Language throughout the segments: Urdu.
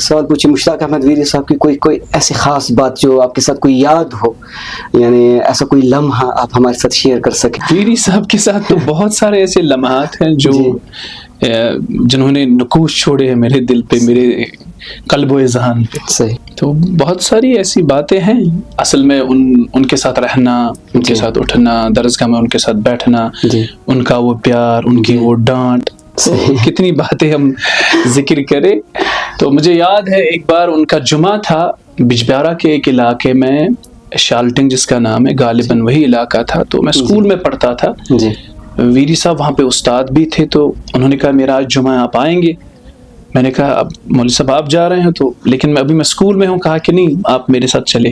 سوال پوچھیں مشتاق احمد ویری صاحب کی کوئی ایسی خاص بات جو آپ کے ساتھ کوئی یاد ہو، یعنی ایسا کوئی لمحہ آپ ہمارے ساتھ شیئر کر سکیں؟ ویری صاحب کے ساتھ تو بہت سارے ایسے لمحات ہیں جو جنہوں نے نقوش چھوڑے ہیں میرے دل پہ، میرے قلب و ذہن پہ. صحیح. تو بہت ساری ایسی باتیں ہیں. اصل میں ان کے ساتھ رہنا، ان کے ساتھ اٹھنا، درسگاہ میں ان کے ساتھ بیٹھنا، ان کا وہ پیار، ان کی وہ ڈانٹ، کتنی باتیں ہم ذکر کریں. تو مجھے یاد ہے ایک بار ان کا جمعہ تھا بجبیارہ کے ایک علاقے میں، شالٹنگ جس کا نام ہے، غالباً وہی علاقہ تھا. تو میں اسکول میں پڑھتا تھا. ویری صاحب وہاں پہ استاد بھی تھے. تو انہوں نے کہا میرا آج جمعہ آپ آئیں گے؟ میں نے کہا اب مولوی صاحب آپ جا رہے ہیں تو، لیکن میں اسکول میں ہوں. کہا کہ نہیں آپ میرے ساتھ چلے.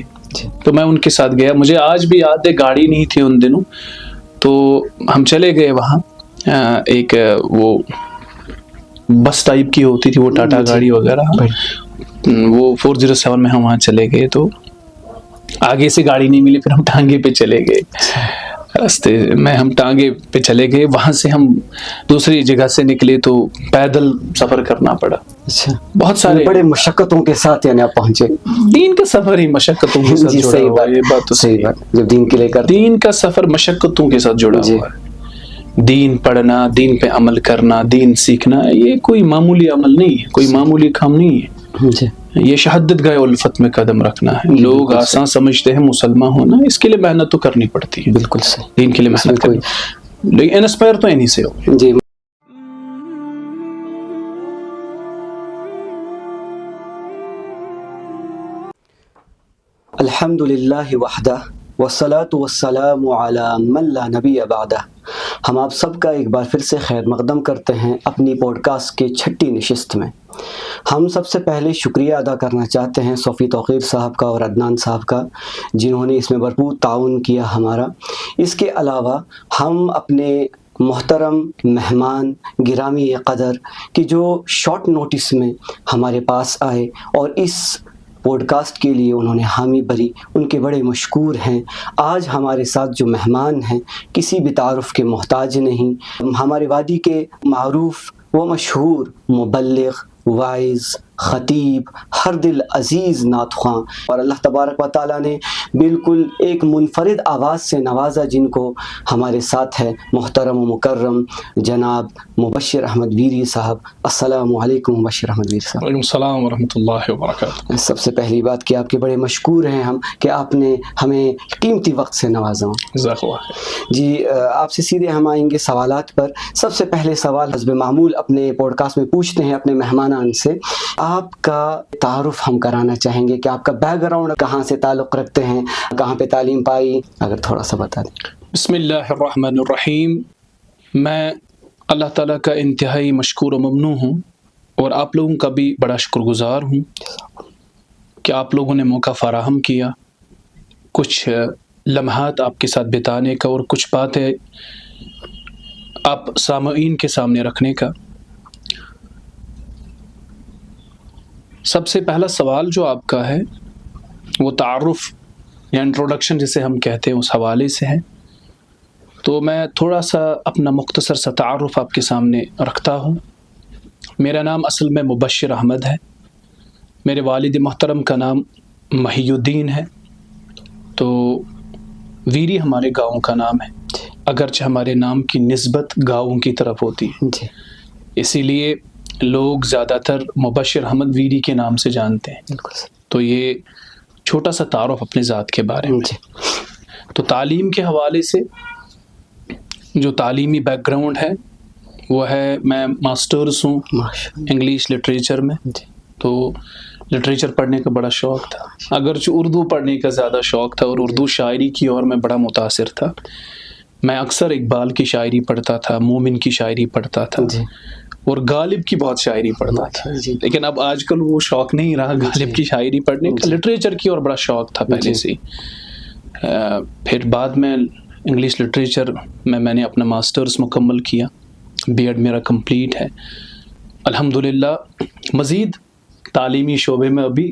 تو میں ان کے ساتھ گیا. مجھے آج بھی یاد ہے گاڑی نہیں تھی ان دنوں، تو ہم چلے گئے وہاں. ایک وہ بس ٹائپ کی ہوتی تھی وہ ٹاٹا گاڑی وغیرہ، وہ 407 میں ہم وہاں چلے گئے. تو آگے سے گاڑی نہیں ملی، پھر ہم ٹانگے پہ چلے گئے. راستے میں ہم ٹانگے پہ چلے گئے. وہاں سے ہم دوسری جگہ سے نکلے تو پیدل سفر کرنا پڑا. اچھا. بہت سارے بڑے مشقتوں کے ساتھ یعنی آپ پہنچے. دین کا سفر ہی مشقتوں کے ساتھ جڑا ہوا ہے. یہ بات تو صحیح بات. جب دین کے لے کر دین کا سفر مشقتوں کے ساتھ جڑا ہوا ہے. دین پڑھنا، دین پہ عمل کرنا، دین سیکھنا، یہ کوئی معمولی عمل نہیں ہے، کوئی معمولی کام نہیں ہے. یہ شہادت گاہ الفت میں قدم رکھنا ہے. لوگ آسان سمجھتے ہیں مسلمان ہونا، اس کے لیے محنت تو کرنی پڑتی ہے. بالکل صحیح. دین کے لیے محنت کرنی، لیکن انسپائر تو انہی سے ہو. جی. الحمد للہ وحدہ والصلاة والسلام علی من لا نبی بعدہ. ہم آپ سب کا ایک بار پھر سے خیر مقدم کرتے ہیں اپنی پوڈ کاسٹ کے 6ٹھی نشست میں. ہم سب سے پہلے شکریہ ادا کرنا چاہتے ہیں صوفی توقیر صاحب کا اور عدنان صاحب کا، جنہوں نے اس میں بھرپور تعاون کیا ہمارا. اس کے علاوہ ہم اپنے محترم مہمان گرامی قدر کہ جو شارٹ نوٹس میں ہمارے پاس آئے اور اس پوڈ کاسٹ کے لیے انہوں نے حامی بھری، ان کے بڑے مشکور ہیں. آج ہمارے ساتھ جو مہمان ہیں کسی بھی تعارف کے محتاج نہیں. ہمارے وادی کے معروف و مشہور مبلغ، واعظ، خطیب، ہر دل عزیز نعت خواں، اور اللہ تبارک و تعالیٰ نے بالکل ایک منفرد آواز سے نوازا، جن کو ہمارے ساتھ ہے محترم و مکرم جناب مبشر احمد ویری صاحب. السلام علیکم مبشر احمد ویری صاحب. وعلیکم السلام ورحمۃ اللہ وبرکاتہ. سب سے پہلی بات کہ آپ کے بڑے مشکور ہیں ہم کہ آپ نے ہمیں قیمتی وقت سے نوازا. جزاک اللہ. جی آپ سے سیدھے ہم آئیں گے سوالات پر. سب سے پہلے سوال حسب معمول اپنے پوڈ کاسٹ میں پوچھتے ہیں اپنے مہمانان سے. آپ کا تعارف ہم کرانا چاہیں گے کہ آپ کا بیک گراؤنڈ کہاں سے تعلق رکھتے ہیں، کہاں پہ تعلیم پائی، اگر تھوڑا سا بتا دیں. بسم اللہ الرحمن الرحیم. میں اللہ تعالیٰ کا انتہائی مشکور و ممنون ہوں، اور آپ لوگوں کا بھی بڑا شکر گزار ہوں کہ آپ لوگوں نے موقع فراہم کیا کچھ لمحات آپ کے ساتھ بتانے کا اور کچھ باتیں آپ سامعین کے سامنے رکھنے کا. سب سے پہلا سوال جو آپ کا ہے وہ تعارف یا انٹروڈکشن جسے ہم کہتے ہیں اس حوالے سے ہے. تو میں تھوڑا سا اپنا مختصر سا تعارف آپ کے سامنے رکھتا ہوں. میرا نام اصل میں مبشر احمد ہے. میرے والد محترم کا نام محی الدین ہے. تو ویری ہمارے گاؤں کا نام ہے، اگرچہ ہمارے نام کی نسبت گاؤں کی طرف ہوتی ہے، اسی لیے لوگ زیادہ تر مبشر احمد ویری کے نام سے جانتے ہیں. تو یہ چھوٹا سا تعارف اپنے ذات کے بارے میں. تو تعلیم کے حوالے سے جو تعلیمی بیک گراؤنڈ ہے وہ ہے، میں ماسٹرز ہوں انگلش لٹریچر میں. تو لٹریچر پڑھنے کا بڑا شوق تھا، اگرچہ اردو پڑھنے کا زیادہ شوق تھا، اور اردو شاعری کی اور میں بڑا متاثر تھا. میں اکثر اقبال کی شاعری پڑھتا تھا، مومن کی شاعری پڑھتا تھا، اور غالب کی بہت شاعری پڑھتا تھا. لیکن اب آج کل وہ شوق نہیں رہا غالب کی شاعری پڑھنے کا. لٹریچر کی اور بڑا شوق تھا پہلے سے ہی. پھر بعد میں انگلش لٹریچر میں نے اپنا ماسٹرز مکمل کیا، بی ایڈ میرا کمپلیٹ ہے الحمدللہ. مزید تعلیمی شعبے میں ابھی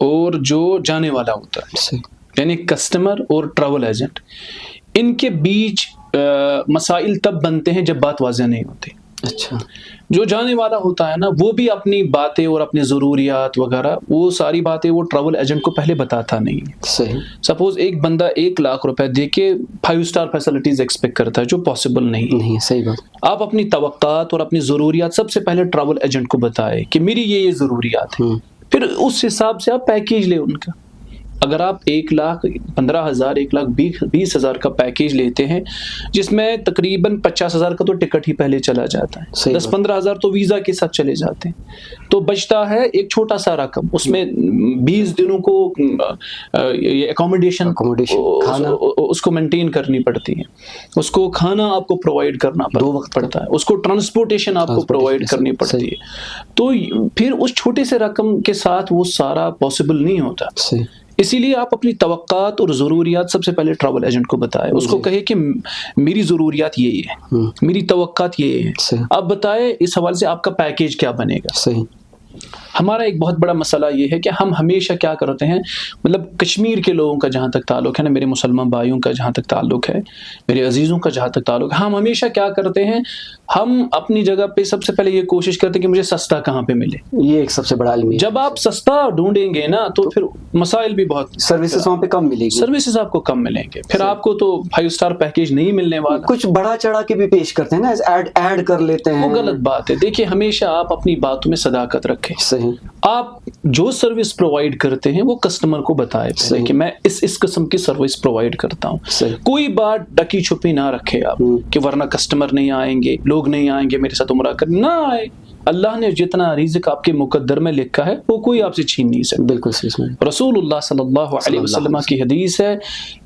اور جو جانے والا ہوتا ہے، یعنی کسٹمر اور ٹریول ایجنٹ، ان کے بیچ مسائل تب بنتے ہیں جب بات واضح نہیں ہوتی. اچھا. جو جانے والا ہوتا ہے نا وہ بھی اپنی باتیں اور اپنی ضروریات وغیرہ وہ ساری باتیں وہ ٹریول ایجنٹ کو پہلے بتاتا نہیں ہے. صحیح. سپوز ایک بندہ 1 لاکھ روپے دے کے 5 اسٹار فیسلٹیز ایکسپیکٹ کرتا ہے جو پاسبل نہیں. صحیح بات. آپ اپنی توقعات اور اپنی ضروریات سب سے پہلے ٹریول ایجنٹ کو بتائے کہ میری یہ ضروریات ہیں، پھر اس حساب سے آپ پیکیج لیں ان کا. اگر آپ 1,15,000 1,20,000 کا پیکیج لیتے ہیں جس میں تقریباً 50,000 کا تو ٹکٹ ہی پہلے چلا جاتا ہے، 10-15,000 تو ویزا کے ساتھ چلے جاتے ہیں، تو بچتا ہے ایک چھوٹا سا رقم. اس میں 20 دنوں کو اکوموڈیشن اس کو مینٹین کرنی پڑتی ہے، اس کو کھانا آپ کو پرووائڈ کرنا پڑتا ہے، اس کو ٹرانسپورٹیشن آپ کو پرووائڈ کرنی پڑتی ہے. تو پھر اس چھوٹے سے رقم کے ساتھ وہ سارا پاسبل نہیں ہوتا. اسی لیے آپ اپنی توقعات اور ضروریات سب سے پہلے ٹریول ایجنٹ کو بتائیں. اس کو کہے کہ میری ضروریات یہ ہے، میری توقعات یہ ہے، آپ بتائیں اس حوالے سے آپ کا پیکیج کیا بنے گا. صحیح. ہمارا ایک بہت بڑا مسئلہ یہ ہے کہ ہم ہمیشہ کیا کرتے ہیں، مطلب کشمیر کے لوگوں کا جہاں تک تعلق ہے نا، میرے مسلمان بھائیوں کا جہاں تک تعلق ہے، میرے عزیزوں کا جہاں تک تعلق ہے، ہم ہمیشہ کیا کرتے ہیں، ہم اپنی جگہ پہ سب سے پہلے یہ کوشش کرتے ہیں کہ مجھے سستا کہاں پہ ملے. یہ ایک سب سے بڑا المیہ. جب آپ سستا ڈھونڈیں گے نا تو پھر مسائل بھی بہت، سروسز وہاں پہ کم ملے گی، سروسز آپ کو کم ملیں گے، پھر آپ کو تو 5 اسٹار پیکیج نہیں ملنے والا. کچھ بڑا چڑھا کے بھی پیش کرتے ہیں نا، ایڈ کر لیتے ہیں، وہ غلط بات ہے. دیکھیے ہمیشہ آپ اپنی باتوں میں صداقت رکھیں. صحیح. آپ جو سروس پرووائڈ کرتے ہیں وہ کسٹمر کو بتائے پہلے کہ میں اس قسم کی سروس پرووائڈ کرتا ہوں. کوئی بات ڈکی چھپی نہ رکھے آپ کہ ورنہ کسٹمر نہیں آئیں گے، لوگ نہیں آئیں گے میرے ساتھ عمرہ کرنے. نہ آئے، اللہ نے جتنا رزق آپ کے مقدر میں لکھا ہے وہ کوئی آپ سے چھین نہیں سکتا. بالکل صحیح. رسول اللہ صلی اللہ علیہ وسلم کی حدیث ہے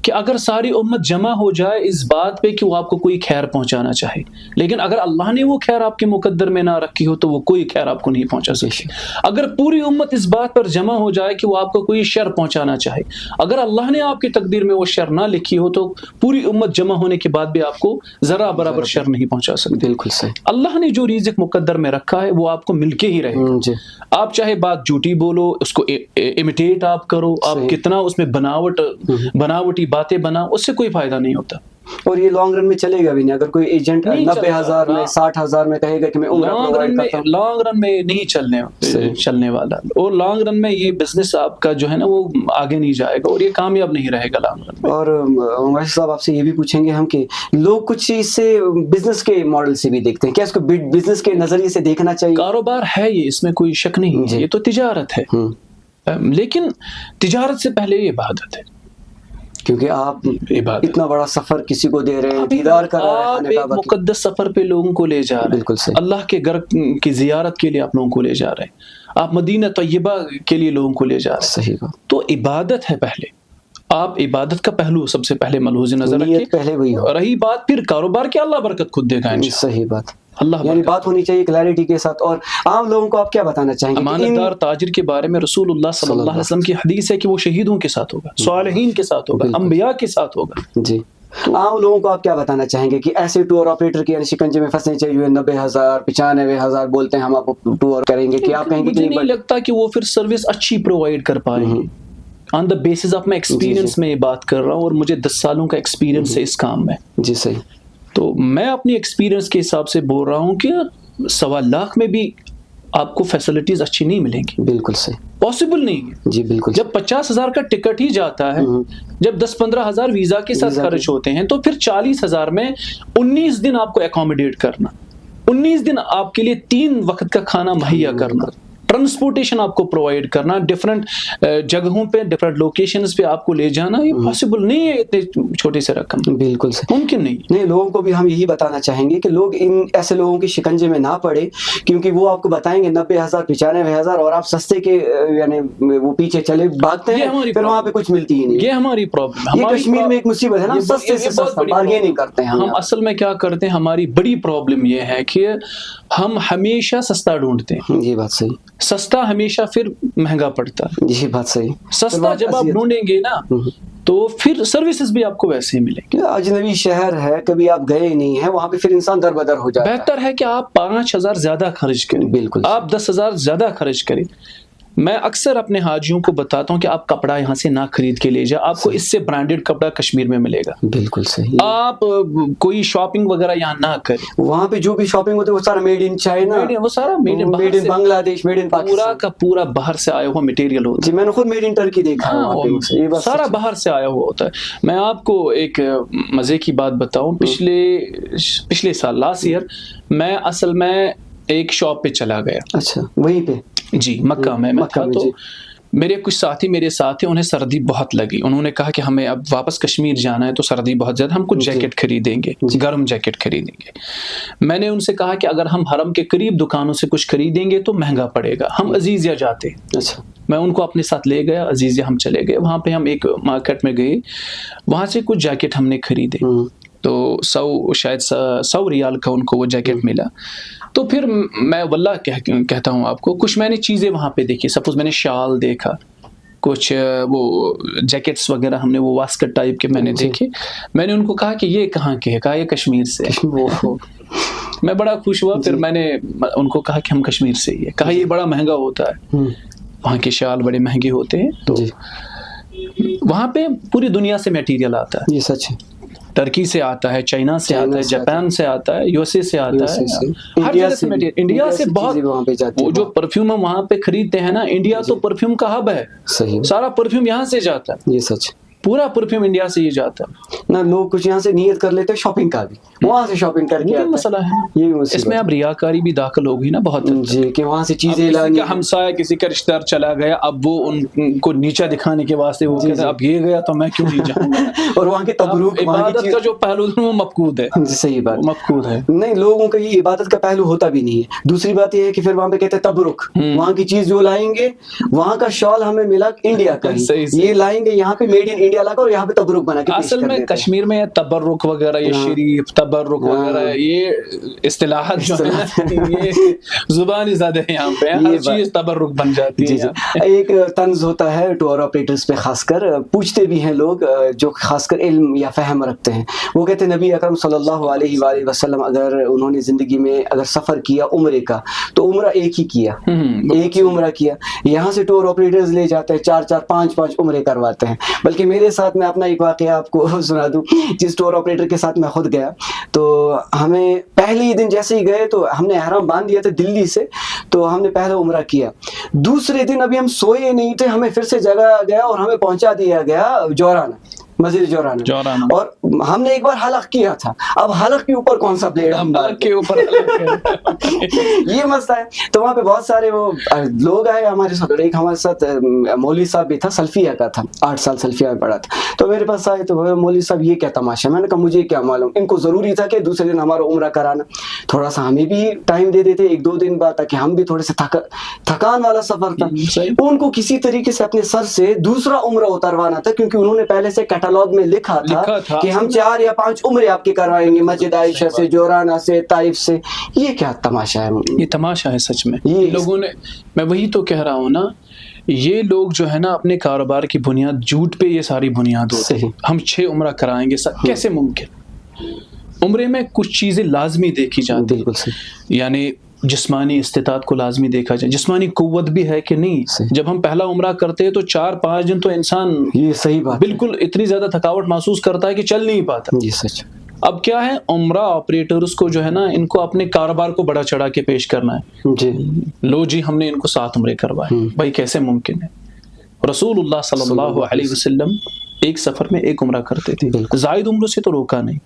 کہ اگر ساری امت جمع ہو جائے اس بات پہ کہ وہ آپ کو کوئی خیر پہنچانا چاہے، لیکن اگر اللہ نے وہ خیر آپ کے مقدر میں نہ رکھی ہو تو وہ کوئی خیر آپ کو نہیں پہنچا سکتی. اگر پوری امت اس بات پر جمع ہو جائے کہ وہ آپ کو کوئی شر پہنچانا چاہے، اگر اللہ نے آپ کی تقدیر میں وہ شر نہ لکھی ہو تو پوری امت جمع ہونے کے بعد بھی آپ کو ذرا برابر شر نہیں پہنچا سکتی. بالکل صحیح. اللہ نے جو رزق مقدر میں رکھا ہے وہ آپ کو مل کے ہی رہے گا. آپ چاہے بات جھوٹی بولو، اس کو امیٹیٹ آپ کرو، آپ کتنا اس میں بناوٹی باتیں بناؤ، اس سے کوئی فائدہ نہیں ہوتا. اور یہ لانگ رن میں چلے گا بھی نہیں. اگر کوئی ایجنٹ 90,000 میں 60,000 میں کہے گا کہ میں عمرہ پرووائڈ کرتا ہوں، لانگ رن میں نہیں چلنے والا. اور لانگ رن میں یہ بزنس آپ کا جو ہے نا وہ آگے نہیں جائے گا اور یہ کامیاب نہیں رہے گا لانگ رن میں. اور عمر صاحب آپ سے یہ بھی پوچھیں گے ہم کہ لوگ کچھ اس سے بزنس کے ماڈل سے بھی دیکھتے ہیں، کیا اس کو بزنس کے نظریے سے دیکھنا چاہیے؟ کاروبار ہے یہ، اس میں کوئی شک نہیں ہے، یہ تو تجارت ہے، لیکن تجارت سے پہلے یہ عبادت ہے. کیونکہ آپ اتنا بڑا سفر کسی کو دے رہے ہیں، دیدار کر رہے ہیں، آپ ایک مقدس سفر پہ لوگوں کو لے جا رہے ہیں. بالکل صحیح. اللہ کے گھر کی زیارت کے لیے آپ لوگوں کو لے جا رہے ہیں، آپ مدینہ طیبہ کے لیے لوگوں کو لے جا رہے ہیں. صحیح. تو عبادت ہے پہلے. آپ عبادت کا پہلو سب سے پہلے ملحوظ نظر رکھیے. پہلے وہی رہی بات پھر کاروبار کی، اللہ برکت خود دے گا انشاءاللہ. صحیح بات. اللہ یعنی بات ہونی چاہیے کلیئرٹی کے ساتھ. اور عام لوگوں کو آپ کیا بتانا چاہیں گے؟ امانت دار تاجر کے بارے میں رسول اللہ صلی اللہ علیہ وسلم کی حدیث ہے کہ وہ شہیدوں کے ساتھ ہوگا، صالحین کے ساتھ ہوگا، انبیاء کے ساتھ ہوگا. جی. عام لوگوں کو آپ کیا بتانا چاہیں گے کہ ایسے ٹور آپریٹر کی شکنجے میں پھنسنے چاہیے 90,000 95,000 بولتے ہیں ہم آپ کو ٹور کریں گے، کہ آپ کہیں گے مجھے نہیں لگتا کہ وہ پھر سروس اچھی پرووائڈ کر پائیں گے. آن دا بیسس آف میں ایکسپیرینس میں یہ بات کر رہا ہوں، اور مجھے 10 سالوں کا ایکسپیرینس ہے اس کام میں. جی صحیح. تو میں اپنی ایکسپیرینس کے حساب سے بول رہا ہوں کہ 1.25 لاکھ میں بھی آپ کو فیسلٹیز اچھی نہیں ملیں گی. بالکل صحیح. پاسبل نہیں ہے. جی بالکل. جب 50,000 کا ٹکٹ ہی جاتا ہے، جب 10-15,000 ویزا کے ساتھ خرچ ہوتے ہیں، تو پھر 40,000 میں 19 دن آپ کو اکوموڈیٹ کرنا، 19 دن آپ کے لیے 3 وقت کا کھانا مہیا کرنا، ٹرانسپورٹیشن آپ کو پرووائڈ کرنا، ڈفرنٹ جگہوں پہ ڈفرنٹ لوکیشنز پہ آپ کو لے جانا، یہ پاسبل نہیں ہے اتنے چھوٹے سے رقم. بالکل ممکن نہیں. نہیں، لوگوں کو بھی ہم یہی بتانا چاہیں گے کہ لوگ ان ایسے لوگوں کی شکنجے میں نہ پڑے، کیونکہ وہ آپ کو بتائیں گے 90,000 95,000 اور آپ سستے کے یعنی وہ پیچھے چلے بھاگتے ہیں، پھر وہاں پہ کچھ ملتی ہی نہیں. یہ ہماری پرابلم، یہ کشمیر میں ایک مصیبت ہے نا، سستے سے سستا بارگیننگ کرتے ہیں. ہم اصل میں کیا کرتے ہیں، ہماری بڑی پرابلم یہ ہے کہ ہم ہمیشہ سستا ڈھونڈتے ہیں. یہ بات صحیح. سستا ہمیشہ پھر مہنگا پڑتا ہے. یہ بات صحیح. سستا جب آپ ڈھونڈیں گے نا تو پھر سروسز بھی آپ کو ویسے ہی ملیں گے. اجنبی شہر ہے، کبھی آپ گئے نہیں ہیں وہاں پہ، پھر انسان در بدر ہو جاتا ہے. بہتر ہے کہ آپ 5,000 زیادہ خرچ کریں. بالکل. آپ 10,000 زیادہ خرچ کریں. میں اکثر اپنے حاجیوں کو بتاتا ہوں کہ آپ کپڑا یہاں سے نہ خرید کے لے جائیں, آپ کو اس سے برانڈیڈ کپڑا کشمیر میں ملے گا. بالکل صحیح. آپ کوئی شاپنگ وغیرہ یہاں نہ کریں, وہاں پہ جو بھی شاپنگ ہوتی ہے وہ سارا میڈ ان چائنا, وہ سارا میڈ ان بنگلہ دیش, میڈ ان پورا پاکستان, کا پورا باہر سے آیا ہوا مٹیریل ہوتا ہے. جی میں نے خود میڈ ان ٹرکی دیکھا ہے وہاں پہ, یہ بات سارا باہر سے آیا ہوا ہوتا ہے. میں آپ کو ایک مزے کی بات بتاؤں, پچھلے سال لاسٹ ایئر میں اصل میں ایک شاپ پہ چلا گیا. اچھا وہیں پہ؟ جی مکہ میں تھا. تو میرے کچھ ساتھی میرے ساتھ تھے, انہیں سردی بہت لگی. انہوں نے کہا کہ ہمیں اب واپس کشمیر جانا ہے تو سردی بہت زیادہ, ہم کچھ جیکٹ خریدیں گے, گرم جیکٹ خریدیں گے. میں نے ان سے کہا کہ اگر ہم حرم کے قریب دکانوں سے کچھ خریدیں گے تو مہنگا پڑے گا, ہم عزیزیہ جاتے. اچھا. میں ان کو اپنے ساتھ لے گیا, عزیزیہ ہم چلے گئے. وہاں پہ ہم ایک مارکیٹ میں گئے, وہاں سے کچھ جیکٹ ہم نے خریدے. تو 100 ریال کا ان کو وہ جیکٹ ملا. تو پھر میں واللہ کہتا ہوں آپ کو, کچھ میں نے چیزیں وہاں پہ دیکھی. سپوز میں نے شال دیکھا, کچھ وہ جیکٹس وغیرہ ہم نے وہ واسکٹ ٹائپ کے میں نے دیکھے. میں نے ان کو کہا کہ یہ کہاں کے ہے, کہا یہ کشمیر سے ہے. میں بڑا خوش ہوا. پھر میں نے ان کو کہا کہ ہم کشمیر سے ہی ہے. کہا یہ بڑا مہنگا ہوتا ہے, وہاں کے شال بڑے مہنگے ہوتے ہیں. تو وہاں پہ پوری دنیا سے میٹیریل آتا ہے. یہ سچ ہے. ترکی سے آتا ہے, چائنا سے آتا ہے, جاپان سے آتا ہے, USA سے آتا ہے, ہر جگہ سے میٹیریل. انڈیا سے بہت, وہ جو پرفیوم ہم وہاں پہ خریدتے ہیں نا, انڈیا تو پرفیوم کا ہب ہے. سارا پرفیوم یہاں سے جاتا ہے. یہ سچ, پورا پرفیوم انڈیا سے ہی جاتا ہے نا. لوگ کچھ یہاں سے نیت کر لیتے ہیں شاپنگ کا بھی, وہاں سے شاپنگ کر کے. یہ مسئلہ ہے, یہ اس میں اب ریاکاری بھی داخل ہوگی نا بہت. جی کہ وہاں سے چیزیں لانی, ہمسایہ کسی کا رشتہ دار چلا گیا, اب وہ ان کو نیچا دکھانے کے واسطے وہ کہتے ہیں اب یہ گیا تو میں کیوں نہیں جاؤں گا. اور وہاں کے تبرک, عبادت کا جو پہلو وہ مفقود ہے. صحیح بات, مفقود ہے. نہیں لوگوں کا یہ عبادت کا پہلو ہوتا بھی نہیں ہے. دوسری بات یہ ہے کہ پھر وہاں پہ کہتے ہیں تبرک, وہاں کی چیز جو لائیں گے, وہاں کا شال ہمیں ملا انڈیا کا, یہ لائیں گے یہاں پہ میڈ ان انڈیا لگا اور یہاں پہ تبرک بنا کے. اصل میں کشمیر میں تبرک وغیرہ, یہ شریف تبرک وغیرہ, یہ اصطلاحات جو ہے یہ زبانی زیادہ ہے یہاں پہ, ہر چیز تبرک بن جاتی ہے. ایک طنز ہوتا ہے ٹور آپریٹرز پہ, خاص کر پوچھتے بھی ہیں لوگ جو خاص کر علم یا فہم رکھتے ہیں. وہ کہتے ہیں نبی اکرم صلی اللہ علیہ وآلہ وسلم اگر انہوں نے زندگی میں اگر سفر کیا عمرے کا تو عمرہ ایک ہی کیا, ایک ہی عمرہ کیا. یہاں سے ٹور آپریٹرز لے جاتے ہیں 4-4 5-5 عمرے کرواتے ہیں. بلکہ میرے ساتھ میں اپنا ایک واقعہ آپ کو سنا دوں. جس ٹور آپریٹر کے ساتھ میں خود گیا تو ہمیں پہلے ہی دن جیسے ہی گئے تو ہم نے احرام باندھ دیا تھا دلی سے, تو ہم نے پہلا عمرہ کیا. دوسرے دن ابھی ہم سوئے نہیں تھے, ہمیں پھر سے جگہ گیا اور ہمیں پہنچا دیا گیا جورانہ, مسجد جورانہ. اور ہم نے ایک بار حلق کیا تھا, اب حلق کے اوپر کون سا بلیڈ ہم ڈال کے اوپر یہ مسئلہ ہے. تو وہاں پہ بہت سارے وہ لوگ آئے ہمارے ساتھ. ایک ہمارے ساتھ مولوی صاحب بھی تھا, سلفیہ کا تھا, 8 سال سلفیہ میں پڑھا تھا. تو میرے پاس آئے تو مولوی صاحب یہ کیا تماشا. میں نے کہا مجھے کیا معلوم, ان کو ضروری تھا کہ دوسرے دن ہمارا عمرہ کرانا, تھوڑا سا ہمیں بھی ٹائم دے دیتے 1-2 دن بعد, تاکہ ہم بھی تھوڑے سے تھکان والا سفر تھا. ان کو کسی طریقے سے اپنے سر سے دوسرا عمرہ اتروانا تھا, کیونکہ انہوں نے پہلے سے کیٹالوگ میں لکھا تھا کہ ہم 4 یا 5 عمرے آپ کے کروائیں گے, مسجد عائشہ سے, جورانہ سے, طائف سے. یہ کیا تماشا ہے, یہ تماشا ہے سچ میں. لوگوں نے, میں وہی تو کہہ رہا ہوں نا, یہ لوگ جو ہے نا اپنے کاروبار کی بنیاد جھوٹ پہ یہ ساری بنیاد ہوتی ہے. ہم 6 عمرہ کرائیں گے, کیسے ممکن؟ عمرے میں کچھ چیزیں لازمی دیکھی جاتی ہیں, یعنی جسمانی استطاعت کو لازمی دیکھا جائے, جسمانی قوت بھی ہے کہ نہیں. جب ہم پہلا عمرہ کرتے ہیں تو 4-5 دن تو انسان یہ صحیح بات بالکل اتنی زیادہ تھکاوٹ محسوس کرتا ہے کہ چل نہیں پاتا. جی سچ. اب کیا ہے, عمرہ آپریٹرز کو جو ہے نا, ان کو اپنے کاروبار کو بڑا چڑھا کے پیش کرنا ہے. جی لو جی ہم نے ان کو 7 عمرے کروائے. بھائی کیسے ممکن ہے؟ رسول اللہ صلی اللہ علیہ وسلم ایک سفر میں 1 عمرہ کرتے تھے, زائد عمروں سے تو روکا نہیں.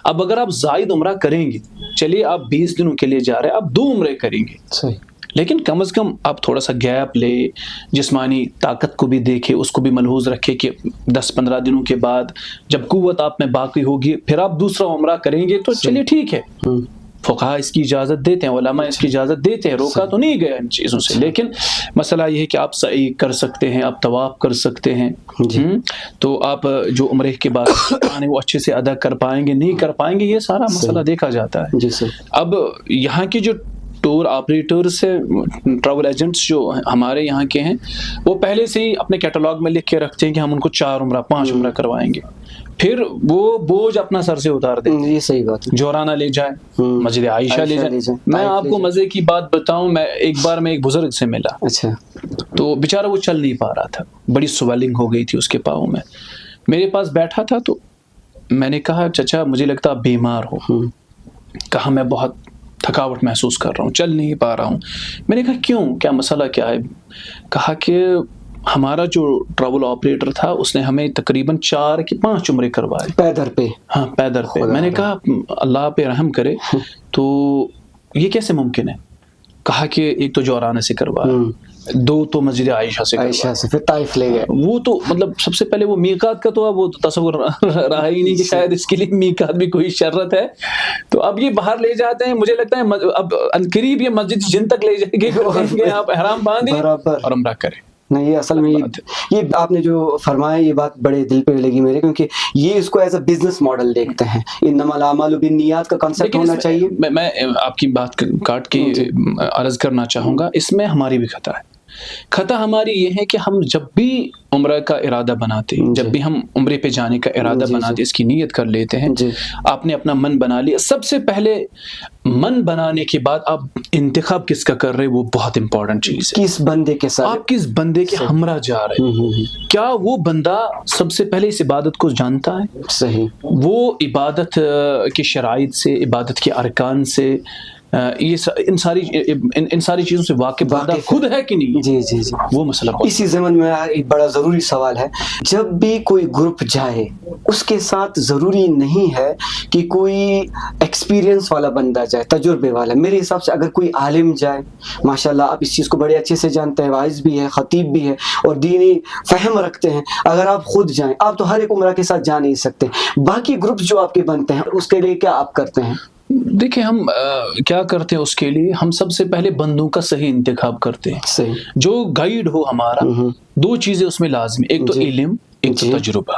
اب اگر آپ زائد عمرہ کریں گے, چلیے آپ 20 دنوں کے لیے جا رہے ہیں, آپ 2 عمرے کریں گے صحیح, لیکن کم از کم آپ تھوڑا سا گیپ لے, جسمانی طاقت کو بھی دیکھے, اس کو بھی ملحوظ رکھے کہ 10-15 دنوں کے بعد جب قوت آپ میں باقی ہوگی پھر آپ دوسرا عمرہ کریں گے تو چلیے ٹھیک ہے. فقہاء اس کی اجازت دیتے ہیں, علماء اس کی اجازت دیتے ہیں, روکا تو نہیں گیا ان چیزوں سے. لیکن مسئلہ یہ ہے کہ آپ سعی کر سکتے ہیں, آپ طواف کر سکتے ہیں, تو آپ جو عمرے کے بعد آنے وہ اچھے سے ادا کر پائیں گے, نہیں کر پائیں گے, یہ سارا مسئلہ دیکھا جاتا ہے. اب یہاں کی جو ٹور آپریٹر سے ٹریول ایجنٹس جو ہمارے یہاں کے ہیں وہ پہلے سے ہی اپنے کیٹلاگ میں لکھ کے رکھتے ہیں کہ ہم ان کو 4 عمرہ 5 عمرہ کروائیں گے، پھر وہ بوجھ اپنا سر سے اتار دیں، یہ صحیح بات ہے. جورانہ لے جائے، مسجد عائشہ لے جائے. میں آپ کو مزے کی بات بتاؤں، میں ایک بار میں ایک بزرگ سے ملا، اچھا، تو بیچارہ وہ چل نہیں پا رہا تھا، بڑی سویلنگ ہو گئی تھی اس کے پاؤں میں. میرے پاس بیٹھا تھا تو میں نے کہا چچا مجھے لگتا آپ بیمار ہو. کہا میں بہت تھکاوٹ محسوس کر رہا ہوں، چل نہیں پا رہا ہوں. میں نے کہا کیوں، کیا مسئلہ کیا ہے؟ کہا کہ ہمارا جو ٹریول آپریٹر تھا اس نے ہمیں تقریباً 4 کہ 5 عمرے کروائے پیدر پہ. ہاں پیدر پہ. میں نے کہا اللہ پہ رحم کرے، تو یہ کیسے ممکن ہے؟ کہا کہ ایک تو جورانہ سے کروایا، 2 تو مسجد عائشہ سے عائشہ سے، پھر طائف لے گئے. وہ تو مطلب سب سے پہلے وہ میقات کا تو اب وہ تصور رہا ہی نہیں کہ شاید اس کے لیے میقات بھی کوئی شرط ہے. تو اب یہ باہر لے جاتے ہیں، مجھے لگتا ہے اب قریب یہ مسجد جن تک لے جائیں گے آپ احرام باندھیں اور عمرہ کریں. نہیں، یہ اصل میں یہ آپ نے جو فرمایا یہ بات بڑے دل پہ لگی میرے، کیونکہ یہ اس کو ایز اے بزنس ماڈل دیکھتے ہیں. انما الاعمال بالنیات کا کنسپٹ ہونا چاہیے. میں آپ کی بات کاٹ کے عرض کرنا چاہوں گا، اس میں ہماری بھی خطا ہے. خطا ہماری یہ ہے کہ ہم جب بھی عمرہ کا ارادہ بناتے ہیں، جب بھی ہم عمرے پہ جانے کا ارادہ بناتے ہیں، اس کی نیت کر لیتے ہیں، آپ نے اپنا من بنا لیا. سب سے پہلے من بنانے کے بعد آپ انتخاب کس کا کر رہے ہیں، وہ بہت امپورٹنٹ چیز ہے. کس بندے کے ساتھ آپ کس بندے کے ہمراہ جا رہے ہیں. کیا وہ بندہ سب سے پہلے اس عبادت کو جانتا ہے؟ صحیح. وہ عبادت کی شرائط سے، عبادت کے ارکان سے، یہ ان ساری چیزوں سے واقف بندہ خود ہے کہ نہیں؟ جی جی جی. وہ مسئلہ اسی ضمن میں ایک بڑا ضروری سوال ہے، جب بھی کوئی گروپ جائے اس کے ساتھ ضروری نہیں ہے کہ کوئی ایکسپیرینس والا بندہ جائے، تجربے والا. میرے حساب سے اگر کوئی عالم جائے، ماشاءاللہ آپ اس چیز کو بڑے اچھے سے جانتے ہیں، واعظ بھی ہے، خطیب بھی ہے اور دینی فہم رکھتے ہیں، اگر آپ خود جائیں، آپ تو ہر ایک عمرہ کے ساتھ جا نہیں سکتے. باقی گروپس جو آپ کے بنتے ہیں اس کے لیے کیا آپ کرتے ہیں؟ دیکھیں ہم کیا کرتے ہیں اس کے لیے، ہم سب سے پہلے بندوں کا صحیح انتخاب کرتے ہیں. صحیح. جو گائیڈ ہو ہمارا، 2 چیزیں اس میں لازمی، ایک تو علم، ایک تو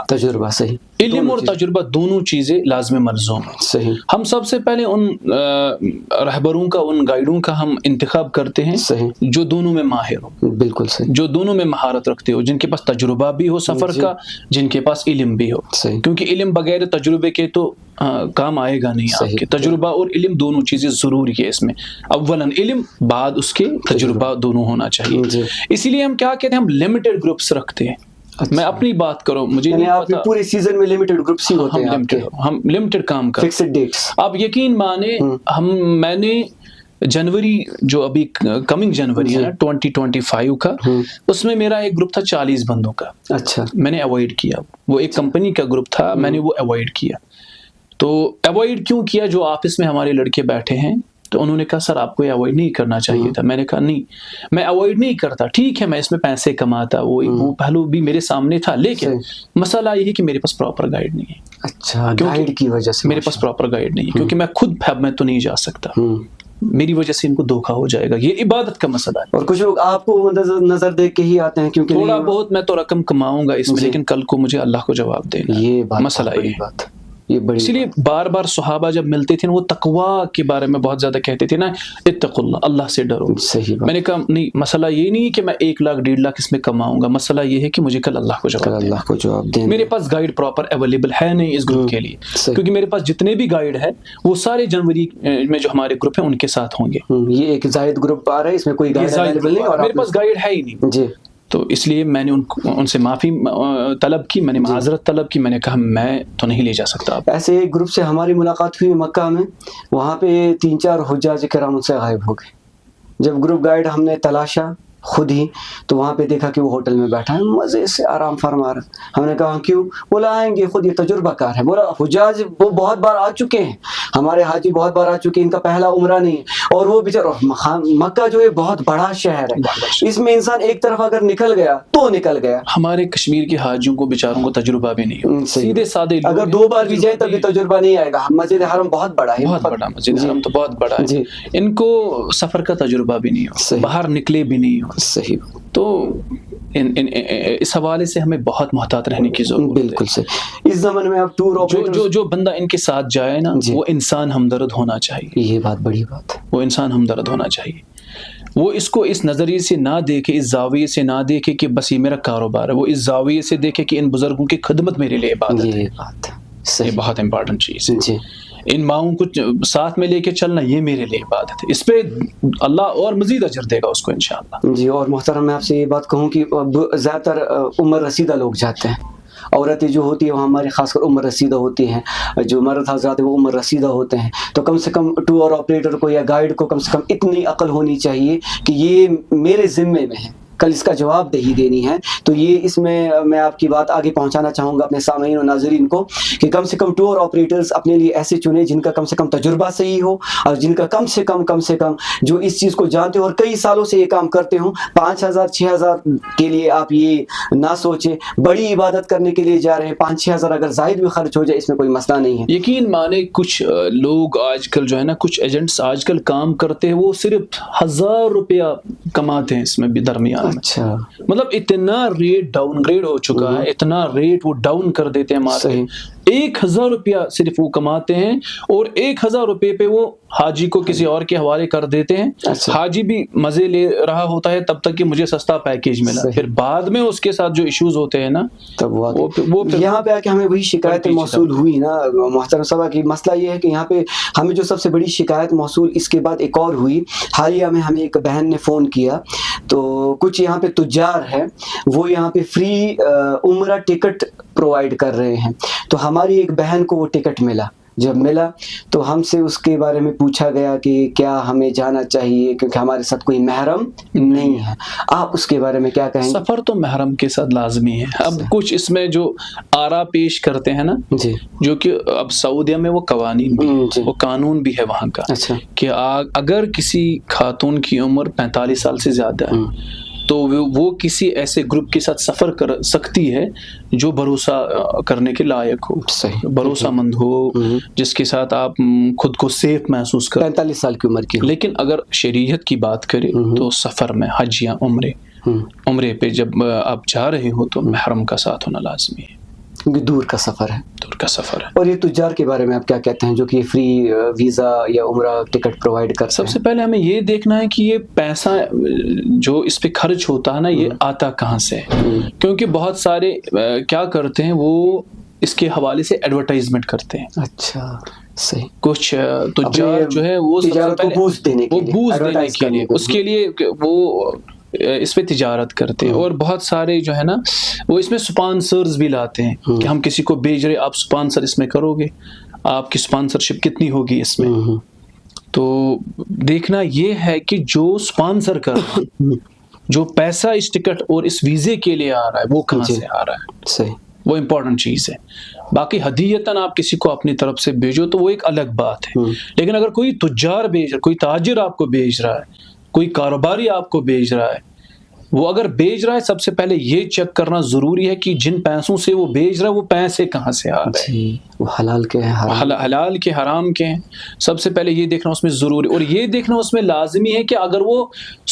تجربہ. صحیح. علم اور تجربہ دونوں چیزیں لازم ملزوم ہیں. صحیح. ہم سب سے پہلے ان رہبروں کا، ان گائیڈوں کا ہم انتخاب کرتے ہیں جو دونوں میں ماہر ہو. بالکل صحیح. جو دونوں میں مہارت رکھتے ہو، جن کے پاس تجربہ بھی ہو سفر کا، جن کے پاس علم بھی ہو. کیونکہ علم بغیر تجربے کے تو کام آئے گا نہیں. آپ کے تجربہ اور علم دونوں چیزیں ضروری ہے. اس میں اولاً علم، بعد اس کے تجربہ دونوں ہونا چاہیے. اسی لیے ہم کیا کہتے ہیں، ہم لمیٹڈ گروپس رکھتے ہیں. میں اپنی بات کروں، مجھے نہیں پتا، پورے سیزن میں لمیٹڈ گروپس ہی ہوتے ہیں، ہم لمیٹڈ کام کرتے ہیں، فکسڈ ڈیٹس. آپ یقین مانے میں نے جنوری جو ابھی کمنگ جنوری ہے 2025 کا، اس میں میرا ایک گروپ تھا 40 بندوں کا. اچھا. میں نے اوائڈ کیا. وہ ایک کمپنی کا گروپ تھا، میں نے وہ اوائڈ کیا. تو اوائڈ کیوں کیا؟ جو آفس میں ہمارے لڑکے بیٹھے ہیں تو انہوں نے کہا سر آپ کو یہ اوائڈ نہیں کرنا چاہیے تھا. میں نے کہا نہیں، میں اوائڈ نہیں کرتا، ٹھیک ہے میں اس میں پیسے کماتا، وہ پہلو بھی میرے سامنے تھا، لیکن مسئلہ یہ ہے کہ میرے پاس پراپر گائیڈ نہیں ہے. اچھا. گائیڈ کی وجہ سے میرے پاس پراپر گائیڈ نہیں ہے، کیونکہ میں خود میں تو نہیں جا سکتا، میری وجہ سے ان کو دھوکا ہو جائے گا. یہ عبادت کا مسئلہ ہے. اور کچھ لوگ آپ کو نظر دیکھ کے ہی آتے ہیں، کیونکہ تھوڑا بہت میں تو رقم کماؤں گا اس میں، لیکن کل کو مجھے اللہ کو جواب دینا. یہ مسئلہ یہ بڑی. اسی لیے بار بار صحابہ جب ملتے تھے وہ تقویٰ کے بارے میں بہت زیادہ کہتے تھے نا، اتقوا اللہ، اللہ سے ڈرو. صحیح. میں نے کہا نہیں، مسئلہ یہ نہیں کہ میں 1 لاکھ 1.5 لاکھ اس میں کماؤں گا، مسئلہ یہ ہے کہ مجھے کل اللہ کو جواب دینا. میرے پاس گائیڈ پراپر اویلیبل ہے نہیں اس گروپ کے لیے، کیونکہ میرے پاس جتنے بھی گائیڈ ہے وہ سارے جنوری میں جو ہمارے گروپ ہیں ان کے ساتھ ہوں گے. یہ ایک زائد گروپ آ رہا ہے، اس میں کوئی گائیڈ اویلیبل نہیں اور میرے پاس گائیڈ ہے ہی نہیں. جی. تو اس لیے میں نے ان سے معافی طلب کی، میں نے معذرت طلب کی. میں نے کہا میں تو نہیں لے جا سکتا. ایسے ایک گروپ سے ہماری ملاقات ہوئی مکہ میں، وہاں پہ 3-4 حجاج کرام سے غائب ہو گئے. جب گروپ گائیڈ ہم نے تلاشا خود ہی تو وہاں پہ دیکھا کہ وہ ہوٹل میں بیٹھا ہے، مزے سے آرام فرما رہا. ہم نے کہا کیوں؟ بولا آئیں گے خود، یہ تجربہ کار ہے. بولا حجاج وہ بہت بار آ چکے ہیں، ہمارے حاجی بہت بار آ چکے ہیں، ان کا پہلا عمرہ نہیں ہے. اور وہ بیچارہ مکہ جو ہے بہت بڑا شہر ہے، اس میں انسان ایک طرف اگر نکل گیا تو نکل گیا. ہمارے کشمیر کے حاجیوں کو بیچاروں کو تجربہ بھی نہیں ہے، سیدھے سادے. اگر 2 بار بھی جائے تب بھی تجربہ نہیں آئے گا. مسجد حرم بہت بڑا ہے، بہت بڑا مسجد حرم تو بہت بڑا ہے. ان کو سفر کا تجربہ بھی نہیں ہو، باہر نکلے بھی نہیں ہو. صحیح. تو اس حوالے سے ہمیں بہت محتاط رہنے کی ضرورت ہے. بالکل صحیح. اس زمانے میں آپ ٹور آپریٹر جو بندہ ان کے ساتھ جائے نا وہ انسان ہمدرد ہونا چاہیے. یہ بات بڑی بات ہے. وہ انسان ہمدرد ہونا چاہیے. وہ اس کو اس نظریے سے نہ دیکھے, اس زاویے سے نہ دیکھے کہ بس یہ میرا کاروبار ہے. وہ اس زاویے سے دیکھے کہ ان بزرگوں کی خدمت میرے لیے عبادت ہے. یہ بات ہے. یہ بہت امپورٹنٹ چیز ہے. جی. ان ماؤں کو ساتھ میں لے کے چلنا یہ میرے لیے عبادت ہے. اس پہ اللہ اور مزید اجر دے گا اس کو انشاءاللہ. جی. اور محترم میں آپ سے یہ بات کہوں کہ زیادہ تر عمر رسیدہ لوگ جاتے ہیں. عورتیں جو ہوتی ہیں وہ ہماری خاص کر عمر رسیدہ ہوتی ہیں. جو مرد حضرات ہیں وہ عمر رسیدہ ہوتے ہیں. تو کم سے کم ٹور آپریٹر کو یا گائیڈ کو کم سے کم اتنی عقل ہونی چاہیے کہ یہ میرے ذمے میں ہے, کل اس کا جواب دہی دینی ہے. تو یہ اس میں آپ کی بات آگے پہنچانا چاہوں گا اپنے سامعین و ناظرین کو کہ کم سے کم ٹور آپریٹرز اپنے لیے ایسے چنیں جن کا کم سے کم تجربہ صحیح ہو اور جن کا کم سے کم جو اس چیز کو جانتے ہو اور کئی سالوں سے یہ کام کرتے ہوں. 5,000 6,000 کے لیے آپ یہ نہ سوچیں. بڑی عبادت کرنے کے لیے جا رہے ہیں, 5-6 ہزار اگر زائد بھی خرچ ہو جائے اس میں کوئی مسئلہ نہیں ہے. یقین مانے کچھ لوگ آج کل جو ہے نا, کچھ ایجنٹس آج کل کام کرتے ہیں وہ صرف 1,000 روپیہ کماتے ہیں اس میں بھی درمیان. اچھا. مطلب اتنا ریٹ ڈاؤن گریڈ ہو چکا ہے, اتنا ریٹ وہ ڈاؤن کر دیتے ہیں مارکیٹ. 1,000 روپیہ صرف وہ کماتے ہیں اور 1,000 روپے پہ وہ حاجی کو کسی اور کے حوالے کر دیتے ہیں. حاجی بھی مزے لے رہا ہوتا ہے تب تک کہ مجھے سستا پیکیج ملا. پھر بعد میں اس کے ساتھ جو ایشوز ہوتے ہیں نا, تب وہ یہاں پہ آ کے ہمیں وہی شکایتیں موصول ہوئی نا محترم صاحب کی. مسئلہ یہ ہے کہ یہاں پہ ہمیں جو سب سے بڑی شکایت موصول اس کے بعد ایک اور ہوئی. حالیہ میں ہمیں ایک بہن نے فون کیا, تو کچھ یہاں پہ تجار ہے وہ یہاں پہ فری عمرہ ٹکٹ پرووائڈ کر رہے ہیں. تو ہماری ایک بہن کو وہ ٹکٹ ملا. جب ملا تو ہم سے اس کے بارے میں پوچھا گیا کہ کیا ہمیں جانا چاہیے کیونکہ ہمارے ساتھ کوئی محرم نہیں ہے. آپ اس کے بارے میں کیا کہیں گے؟ سفر تو محرم کے ساتھ لازمی ہے. اب کچھ اس میں جو آرا پیش کرتے ہیں نا, جی, جو کہ اب سعودیہ میں وہ قوانین بھی جی, وہ قانون بھی ہے وہاں کا. اچھا. کہ اگر کسی خاتون کی عمر 45 سال سے زیادہ ہے تو وہ کسی ایسے گروپ کے ساتھ سفر کر سکتی ہے جو بھروسہ کرنے کے لائق ہو, بھروسہ مند ہو, جس کے ساتھ آپ خود کو سیف محسوس کریں. 45 سال کی عمر کی. لیکن اگر شریعت کی بات کریں تو سفر میں حج یا عمرے پہ جب آپ جا رہے ہو تو محرم کا ساتھ ہونا لازمی ہے, کیونکہ دور کا سفر ہے. اور یہ تجار کے بارے میں آپ کیا کہتے ہیں جو کہ فری ویزا یا عمرہ ٹکٹ پرووائڈ کرتے ہیں؟ سب سے پہلے ہمیں یہ دیکھنا ہے کہ یہ پیسہ جو اس پہ خرچ ہوتا ہے نا, یہ آتا کہاں سے ہے. کیونکہ بہت سارے کیا کرتے ہیں, وہ اس کے حوالے سے ایڈورٹائزمنٹ کرتے ہیں. اچھا, صحیح. کچھ تجار جو ہے وہ تجارت کو بوسٹ دینے کے لیے اس کے لیے وہ اس پہ تجارت کرتے ہیں. اور بہت سارے جو ہے نا وہ اس میں سپانسرز بھی لاتے ہیں کہ ہم کسی کو بھیج رہے, آپ سپانسر اس میں کرو گے, آپ کی سپانسرشپ کتنی ہوگی اس میں. تو دیکھنا یہ ہے کہ جو سپانسر کر رہا ہے, جو پیسہ اس ٹکٹ اور اس ویزے کے لیے آ رہا ہے وہ کہاں سے آ رہا ہے. صحیح. وہ امپورٹنٹ چیز ہے. باقی ہدیتاً آپ کسی کو اپنی طرف سے بھیجو تو وہ ایک الگ بات ہے. لیکن اگر کوئی تجار بھیج رہا ہے, کوئی تاجر آپ کو بھیج رہا ہے, کوئی کاروباری آپ کو بھیج رہا ہے, وہ اگر بھیج رہا ہے سب سے پہلے یہ چیک کرنا ضروری ہے کہ جن پیسوں سے وہ بھیج رہا ہے وہ پیسے کہاں سے آ رہے ہیں, وہ حلال کے ہیں, حلال کے حرام کے ہیں. سب سے پہلے یہ دیکھنا اس میں ضروری, اور یہ دیکھنا اس میں لازمی ہے کہ اگر وہ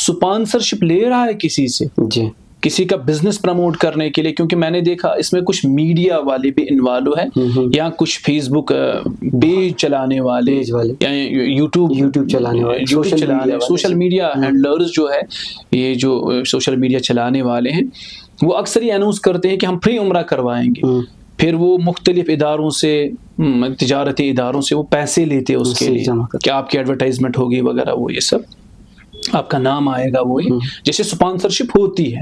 سپانسرشپ لے رہا ہے کسی سے, جی, کسی کا بزنس پروموٹ کرنے کے لیے, کیونکہ میں نے دیکھا اس میں کچھ میڈیا والے بھی انوالو ہیں, یا کچھ فیس بک پیج چلانے والے, یا یوٹیوب چلانے والے, سوشل میڈیا ہینڈلرز جو ہے, یہ جو سوشل میڈیا چلانے والے ہیں, وہ اکثر یہ اناؤنس کرتے ہیں کہ ہم فری عمرہ کروائیں گے. پھر وہ مختلف اداروں سے, تجارتی اداروں سے وہ پیسے لیتے اس کے لیے کہ آپ کی ایڈورٹائزمنٹ ہوگی وغیرہ, وہ یہ سب آپ کا نام آئے گا. وہ جیسے سپانسرشپ ہوتی ہے,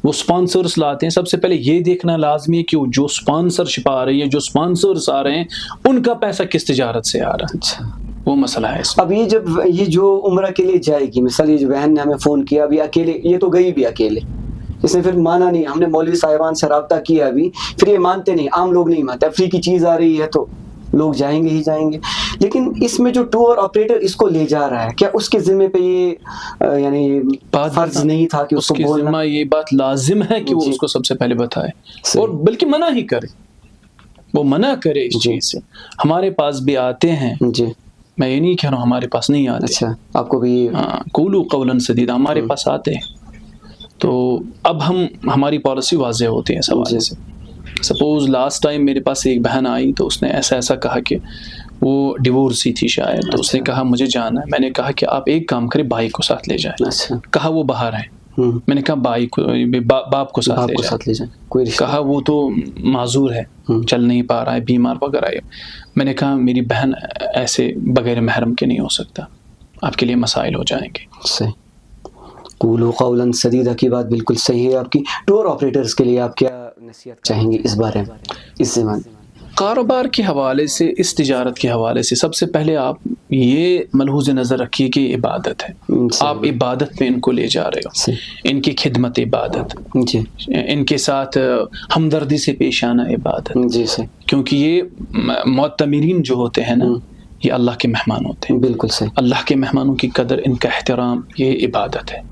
وہ سپانسرز لاتے ہیں. سب سے پہلے یہ دیکھنا لازمی ہے کہ جو سپانسرشپ آ رہی ہے, جو سپانسرز آ رہے ہیں, ان کا پیسہ کس تجارت سے آ رہا ہے. اچھا, وہ مسئلہ ہے. اب یہ جو عمرہ کے لیے جائے گی, مثال یہ جو بہن نے ہمیں فون کیا, ابھی اکیلے, یہ تو گئی بھی اکیلے, اس نے پھر مانا نہیں. ہم نے مولوی صاحبان سے رابطہ کیا ابھی, پھر یہ مانتے نہیں, عام لوگ نہیں مانتے. فری کی چیز آ رہی ہے تو لوگ جائیں گے ہی جائیں گے. لیکن اس میں جو ٹور آپریٹر اس کو لے جا رہا ہے, کیا اس کے ذمے پہ یہ یعنی فرض نہیں تھا کہ اس کو بولنا؟ یہ بات لازم ہے کہ وہ اس کو سب سے پہلے بتائے, اور بلکہ منع ہی کرے, وہ منع کرے اس چیز سے. ہمارے پاس بھی آتے ہیں, جی, میں یہ نہیں کہہ رہا ہوں ہمارے پاس نہیں آتے. اچھا, آپ کو بھی قولوا قولا سدیدا, ہمارے پاس آتے ہیں. تو اب ہماری پالیسی واضح ہوتی ہے اس حوالے سے. سپوز لاسٹ ٹائم میرے پاس ایک بہن آئی تو اس نے ایسا کہا کہ وہ ڈیورس ہی تھی شاید, تو اس نے کہا مجھے جانا ہے. میں نے کہا کہ آپ ایک کام کریں, بھائی کو ساتھ لے جائیں. کہا وہ باہر ہیں. میں نے کہا بھائی کو, باپ کو ساتھ لے جائیں. کہا وہ تو معذور ہے, چل نہیں پا رہا ہے, بیمار وغیرہ ہے. میں نے کہا میری بہن ایسے بغیر محرم کے نہیں ہو سکتا, آپ کے لیے مسائل ہو جائیں گے. صحیح. قولوا قولا سدیدا کی بات بالکل صحیح ہے آپ کی. ٹور آپریٹرز کے لیے آپ کیا نصیحت چاہیں گے اس بارے میں, اس زمان؟ کاروبار کے حوالے سے, اس تجارت کے حوالے سے سب سے پہلے آپ یہ ملحوظ نظر رکھیے کہ یہ عبادت ہے. آپ عبادت میں ان کو لے جا رہے ہو, ان کی خدمت عبادت, ان کے ساتھ ہمدردی سے پیش آنا عبادت. کیونکہ یہ معتمرین جو ہوتے ہیں نا, یہ اللہ کے مہمان ہوتے ہیں. بالکل صحیح. اللہ کے مہمانوں کی قدر, ان کا احترام, یہ عبادت ہے.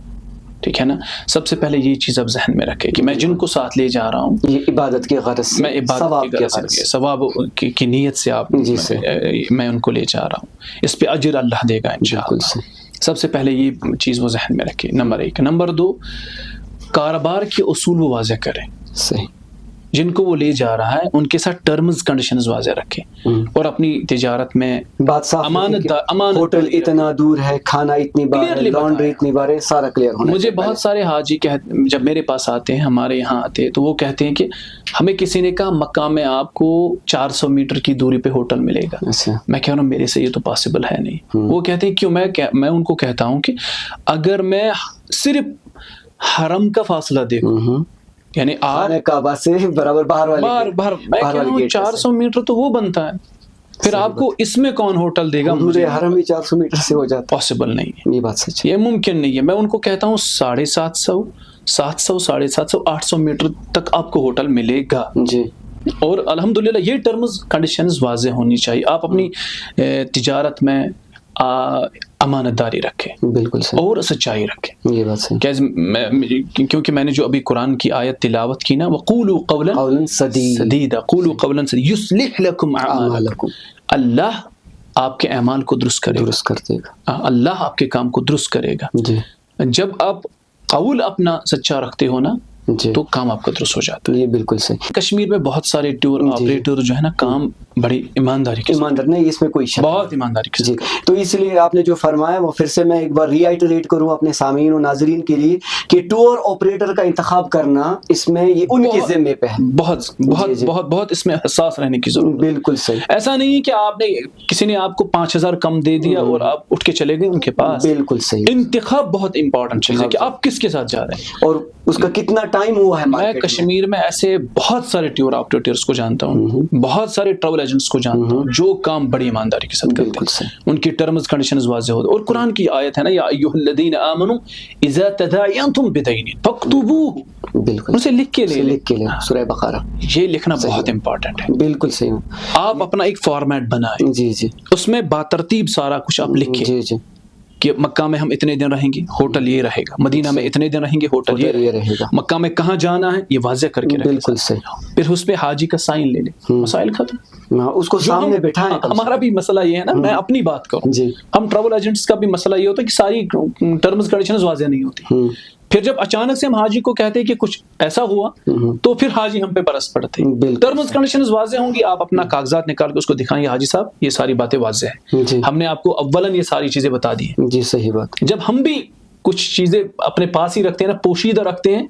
ٹھیک ہے نا. سب سے پہلے یہ چیز اب ذہن میں رکھے کہ میں جن کو ساتھ لے جا رہا ہوں, یہ عبادت کی غرض سے, میں عبادت کی غرض سے, ثواب کی نیت سے آپ میں ان کو لے جا رہا ہوں, اس پہ اجر اللہ دے گا انشاءاللہ. سب سے پہلے یہ چیز وہ ذہن میں رکھے, نمبر 1. نمبر 2, کاروبار کے اصول وہ واضح کریں. صحیح. جن کو وہ لے جا رہا ہے ان کے ساتھ ٹرمز کنڈیشنز واضح رکھیں, اور اپنی تجارت میں بات صاف, امانت, ہوٹل اتنا دور ہے, کھانا اتنی بار ہے, لانڈری اتنی بار ہے, سارا کلیئر ہونا. مجھے بہت سارے حاجی جب میرے پاس آتے ہیں, ہمارے یہاں آتے ہیں, تو وہ کہتے ہیں کہ ہمیں کسی نے کہا مکہ میں آپ کو 400 میٹر کی دوری پہ ہوٹل ملے گا. میں کہہ رہا ہوں میرے سے یہ تو پاسبل ہے نہیں. وہ کہتے ہیں کیوں؟ میں ان کو کہتا ہوں کہ اگر میں صرف حرم کا فاصلہ دیکھوں, یعنی کعبہ سے برابر باہر میں کہہ رہا ہوں 400 میٹر تو وہ بنتا ہے, پھر آپ کو اس میں کون ہوٹل دے گا؟ مجھے حرم ہی 400 میٹر سے ہو جاتا, پاسبل نہیں ہے. یہ بات سچ ہے, یہ ممکن نہیں ہے. میں ان کو کہتا ہوں 750, 750, 800 میٹر تک آپ کو ہوٹل ملے گا. جی. اور الحمدللہ یہ ٹرمز کنڈیشنز واضح ہونی چاہیے. آپ اپنی تجارت میں امانت داری رکھیں, بالکل صحیح, اور سچائی رکھیں. یہ بات صحیح. کیونکہ میں نے جو ابھی قرآن کی آیت تلاوت کی نا, وَقُولُوا قَوْلًا سَدِيدًا, قُولُوا قَوْلًا سَدِيدًا يُصْلِحْ لَكُمْ أَعْمَالَكُمْ. اللہ آپ کے اعمال کو درست کرے گا, اللہ آپ کے کام کو درست کرے گا. جب آپ قول اپنا سچا رکھتے ہو نا, تو کام آپ کا درست ہو جاتا ہے. یہ بالکل صحیح. کشمیر میں بہت سارے ٹور آپریٹر جو ہے نا, کام بڑی ایمانداری کے ساتھ, نہیں اس میں کوئی شک, بہت ایمانداری کے ساتھ. تو اس لیے آپ نے جو فرمایا وہ پھر سے میں ایک بار ری آئٹریٹ کروں اپنے سامعین و ناظرین کے لیے کہ ٹور آپریٹر کا انتخاب کرنا اس میں یہ ان کے ذمے پہ ہے. بہت بہت بہت بہت اس میں حساس رہنے کی ضرورت. بالکل صحیح. ایسا نہیں ہے کہ آپ نے کسی نے آپ کو 5000 کم دے دیا اور آپ اٹھ کے چلے گئے ان کے پاس. بالکل صحیح. انتخاب بہت امپورٹنٹ چیز ہے کہ آپ کس کے ساتھ جا رہے ہیں اور اس کا کتنا ٹائم ہوا ہے. میں کشمیر میں ایسے بہت سارے ٹور آپریٹرز کو جانتا ہوں, بہت سارے ٹریول ایجنٹس کو جانتا ہوں جو کام بڑی ایمانداری کے ساتھ کرتے ہیں. ان کی ٹرمز کنڈیشنز واضح ہوتے ہیں, اور قرآن کی آیت ہے نا, یا ایھا الذین آمنوا اذا تداینتم بدین فاکتبوہ, بالکل اسے لکھ کے لے سورہ بقرہ. یہ لکھنا بہت امپورٹنٹ ہے. بالکل صحیح. آپ اپنا ایک فارمیٹ بنائیں, جی جی, اس میں باترتیب سارا کچھ آپ لکھیں. جی جی. کہ مکہ میں ہم اتنے دن رہیں گے, ہوٹل یہ رہے گا. مدینہ میں اتنے دن رہیں گے, ہوٹل یہ رہے گا. مکہ میں کہاں جانا ہے یہ واضح کر کے رکھیں. بالکل صحیح. پھر اس پہ حاجی کا سائن لے لیں, مسائل ختم. اس کو سامنے بٹھائیں. ہمارا بھی مسئلہ یہ ہے نا, میں اپنی بات کروں, ہم ٹریول ایجنٹس کا بھی مسئلہ یہ ہوتا ہے کہ ساری ٹرمز کنڈیشنز واضح نہیں ہوتی. پھر جب اچانک سے ہم حاجی کو کہتے ہیں کہ کچھ ایسا ہوا, تو پھر حاجی ہم پہ برس پڑتے ہیں. ٹرمز کنڈیشنز واضح ہوں گی, آپ اپنا کاغذات نکال کے اس کو دکھائیں, حاجی صاحب یہ ساری باتیں واضح ہیں, ہم نے آپ کو اولاً یہ ساری چیزیں بتا دی ہیں. جی صحیح بات. جب ہم بھی کچھ چیزیں اپنے پاس ہی رکھتے ہیں نا, پوشیدہ رکھتے ہیں,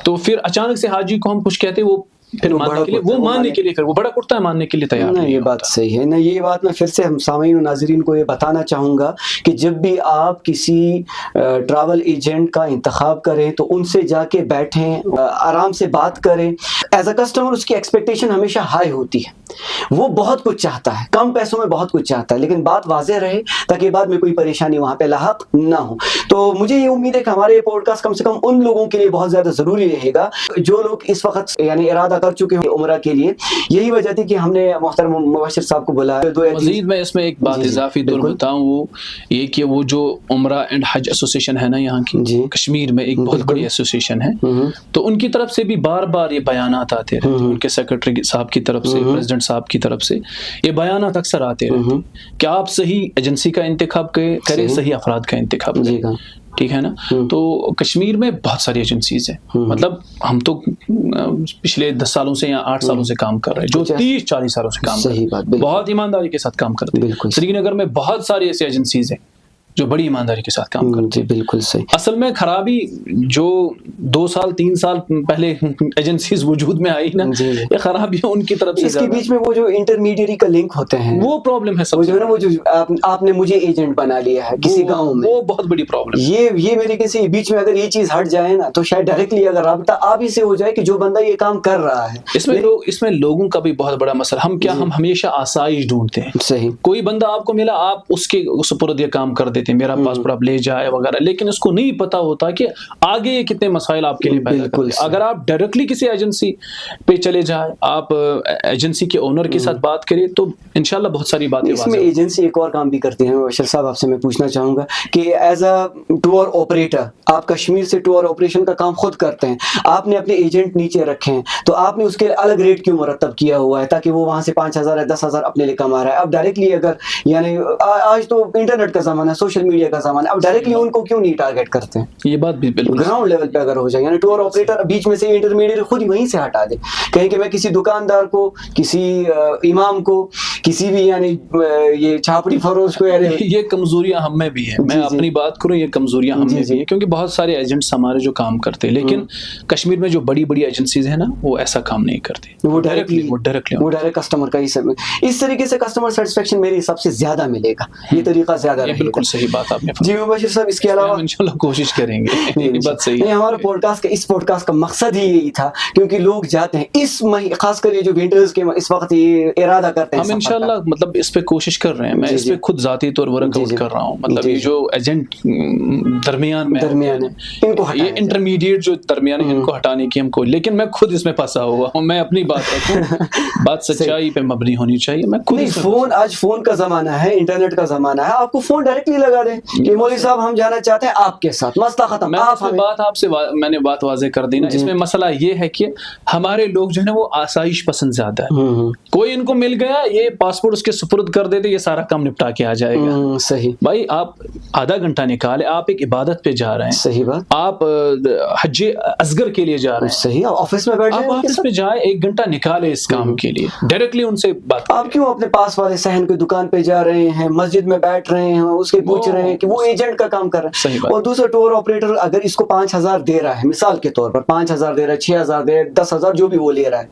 تو پھر اچانک سے حاجی کو ہم کچھ کہتے ہیں, وہ پھر ماننے کے لیے, وہ ماننے کے لیے, پھر وہ بڑا کرتا ہے, ماننے کے لیے تیار نہیں. یہ بات صحیح ہے نا. یہ بات میں پھر سے ہم سامعین و ناظرین کو یہ بتانا چاہوں گا کہ جب بھی آپ کسی ٹریول ایجنٹ کا انتخاب کریں تو ان سے جا کے بیٹھیں, آرام سے بات کریں. ایز اے کسٹمر اس کی ایکسپیکٹیشن ہمیشہ ہائی ہوتی ہے, وہ بہت کچھ چاہتا ہے, کم پیسوں میں بہت کچھ چاہتا ہے, لیکن بات واضح رہے تاکہ بعد میں کوئی پریشانی وہاں پہ لاحق نہ ہو. تو مجھے یہ امید ہے کہ ہمارے یہ پوڈ کاسٹ کم سے کم ان لوگوں کے لیے بہت زیادہ ضروری رہے گا جو لوگ اس وقت یعنی ارادہ کر چکے ہیں عمرہ کے لیے. یہی وجہ تھی کہ ہم نے محترم مبشر صاحب کو بلایا. مزید میں اس میں ایک بات اضافی طور بتاؤں, وہ یہ کہ وہ جو عمرہ اینڈ حج ایسوسیشن ہے نا یہاں کی, کشمیر میں ایک بہت بڑی ایسوسیشن ہے, تو ان کی طرف سے بھی بار بار یہ بیانات آتے رہتے ہیں, ان کے سیکرٹری صاحب کی طرف سے, پریزیڈنٹ صاحب کی طرف سے یہ بیانات اکثر آتے رہتے ہیں کہ آپ صحیح ایجنسی کا انتخاب کریں, صحیح افراد کا انتخاب کریں. ٹھیک ہے نا. تو کشمیر میں بہت ساری ایجنسیز ہیں, مطلب ہم تو پچھلے 10 سالوں سے یا 8 سالوں سے کام کر رہے ہیں, جو 30-40 سالوں سے کام کر رہے ہیں, بہت ایمانداری کے ساتھ کام کرتے ہیں. سری نگر میں بہت ساری ایسی ایجنسیز ہیں جو بڑی ایمانداری کے ساتھ کام کرتے ہیں. بالکل صحیح. اصل میں خرابی جو 2 سال 3 سال پہلے ایجنسیز وجود میں آئی نا, یہ خرابی ان کی طرف سے. اس کے بیچ میں وہ جو انٹرمیڈیری کا لنک ہوتے ہیں, وہ پرابلم ہے سب. جو ہے نا, وہ جو آپ نے مجھے ایجنٹ بنا لیا ہے کسی گاؤں میں, وہ بہت بڑی پرابلم. یہ میرے کسی بیچ میں اگر یہ چیز ہٹ جائے نا, تو شاید ڈائریکٹلی اگر رابطہ آپ ہی سے ہو جائے کہ جو بندہ یہ کام کر رہا ہے. اس میں لوگوں کا بھی بہت بڑا مسئلہ. ہم ہمیشہ آسائش ڈھونڈتے ہیں. صحیح. کوئی بندہ آپ کو ملا, آپ اس کے سپرد یہ کام کر دیتے ہیں, میرا پاسپورٹ لے جائے وغیرہ, لیکن اس کو نہیں پتا ہوتا کہ آگے یہ کتنے مسائل آپ کے لیے پیدا کرتے ہیں. اگر آپ ڈائریکٹلی کسی ایجنسی پہ چلے جائیں, آپ ایجنسی کے اونر کے ساتھ بات کریں, تو انشاءاللہ بہت ساری باتیں. اس میں ایجنسی ایک اور کام بھی کرتی ہے. اشرف صاحب, آپ سے میں پوچھنا چاہوں گا کہ ایز اے ٹور آپریٹر, آپ کشمیر سے ٹور آپریشن کا کام خود کرتے ہیں, آپ نے اپنے ایجنٹ نیچے رکھے ہیں, تو آپ نے اس کے الگ ریٹ کیوں مرتب کیا ہوا ہے تاکہ وہ وہاں سے 5,000 یا 10,000 اپنے لیے کما رہا ہے؟ اب ڈائریکٹلی اگر, یعنی آج تو انٹرنیٹ کا زمانہ ہے, سوشل میڈیا کا زمانہ ہے, اب ڈائریکٹلی ان کو کیوں نہیں ٹارگیٹ کرتے ہیں؟ یہ بات بھی بالکل گراؤنڈ لیول پہ اگر ہو جائے, یعنی ٹور آپریٹر بیچ میں سے انٹرمیڈیٹ خود وہیں سے ہٹا دے, کہیں کہ میں کسی دکاندار کو, کسی امام کو, کسی بھی یعنی یہ چھاپڑی فروش کو. یہ کمزوریاں ہم میں بھی ہیں. میں اپنی بات کروں, یہ کمزوریاں ہم میں بھی ہیں, کیونکہ بہت سارے ایجنٹس ہمارے جو کام کرتے ہیں, لیکن کشمیر میں جو بڑی بڑی ایجنسیز ہیں نا, وہ ایسا کام نہیں کرتے. وہ ڈائریکٹ کسٹمر کا ہی سب. اس طریقے سے کسٹمر سیٹسفیکشن میرے حساب سے زیادہ ملے گا, یہ طریقہ زیادہ رہے گا. بالکل صحیح بات آپ نے. جی مبشر صاحب, اس کے علاوہ انشاءاللہ کوشش کریں گے. یہ بات صحیح ہے. ہمارا پوڈ کاسٹ کا مقصد ہی یہی تھا, کیونکہ لوگ جاتے ہیں اس خاص کر یہ جو ونٹرز کے اس وقت یہ ارادہ کرتے ہیں, ہم انشاءاللہ مطلب اس پہ کوشش کر رہے ہیں. میں اس پہ خود ذاتی طور ورک آؤٹ کر رہا ہوں. مطلب یہ جو ایجنٹ درمیان میں یہ انٹرمیڈیٹ جو درمیان ہے, ان کو ہٹانے کی ہم کو, لیکن میں خود اس میں پھنسا ہوا ہوں. میں اپنی بات رکھوں, بات سچائی پہ مبنی ہونی چاہیے. میں خود آج فون کا زمانہ ہے, انٹرنیٹ کا زمانہ ہے, آپ کو فون ڈائریکٹلی لگا دیں کہ مولوی صاحب ہم جانا چاہتے ہیں آپ کے ساتھ, مسئلہ ختم. میں نے بات واضح کر دی نا. اس میں مسئلہ یہ ہے کہ ہمارے لوگ جو ہے نا, وہ آسائش پسند زیادہ ہے. کوئی ان کو مل گیا, یہ پاسپورٹ اس کے سپرد کر دیتے, یہ سارا کام نپٹا کے آ جائے گا. صحیح بھائی, آپ آدھا گھنٹہ نکالے, آپ ایک عبادت پہ جا رہے ہیں. صحیح بات. آپ حج اصغر کے لیے جا رہے ہیں. صحیح. آفس میں بیٹھ جائیں, آپ آفس میں جائیں, 1 گھنٹہ نکالے اس کام کے لیے, ڈائریکٹلی ان سے بات. آپ کیوں اپنے پاس والے صحن کی دکان پہ جا رہے ہیں, مسجد میں بیٹھ رہے ہیں, اس کے پوچھ رہے ہیں کہ وہ ایجنٹ کا کام کر رہا ہے. اور دوسرا ٹور آپریٹر اگر اس کو 5,000 دے رہا ہے, مثال کے طور پر 5,000 دے رہا ہے, 6,000 دے رہا ہے, 10,000 جو بھی وہ لے رہا ہے,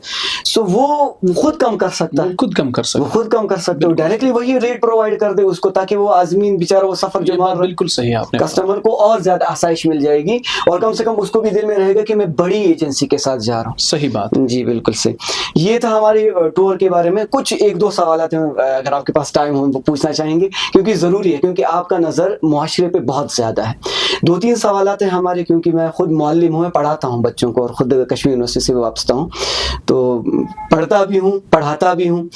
سو وہ خود کم کر سکتا ہے. خود کم کر سکتا ہے. ڈائریکٹلی وہی ریٹ پرووائڈ کر دے اس کو, تاکہ وہ آزمین بیچارہ وہ سفر جو مار رہا ہے, بالکل صحیح آپ نے, کسٹمر کو اور زیادہ آسائش مل جائے گی, اور کم سے کم اس کو بھی دل میں رہے گا کہ میں بڑی ایجنسی کے ساتھ جا رہا ہوں. صحیح بات. جی بالکل صحیح. یہ تھا ہماری ٹور کے بارے میں. کچھ 1-2 سوالات ہیں, اگر آپ کے پاس ٹائم ہو وہ پوچھنا چاہیں گے, کیونکہ ضروری ہے, کیونکہ آپ کا نظر معاشرے پہ بہت زیادہ ہے. 2-3 سوالات ہیں ہمارے, کیونکہ میں خود معلم ہوں, میں پڑھاتا ہوں بچوں کو, اور خود کشمیر یونیورسٹی سے وابستہ ہوں, تو پڑھتا بھی ہوں, پڑھاتا بھی ہوں.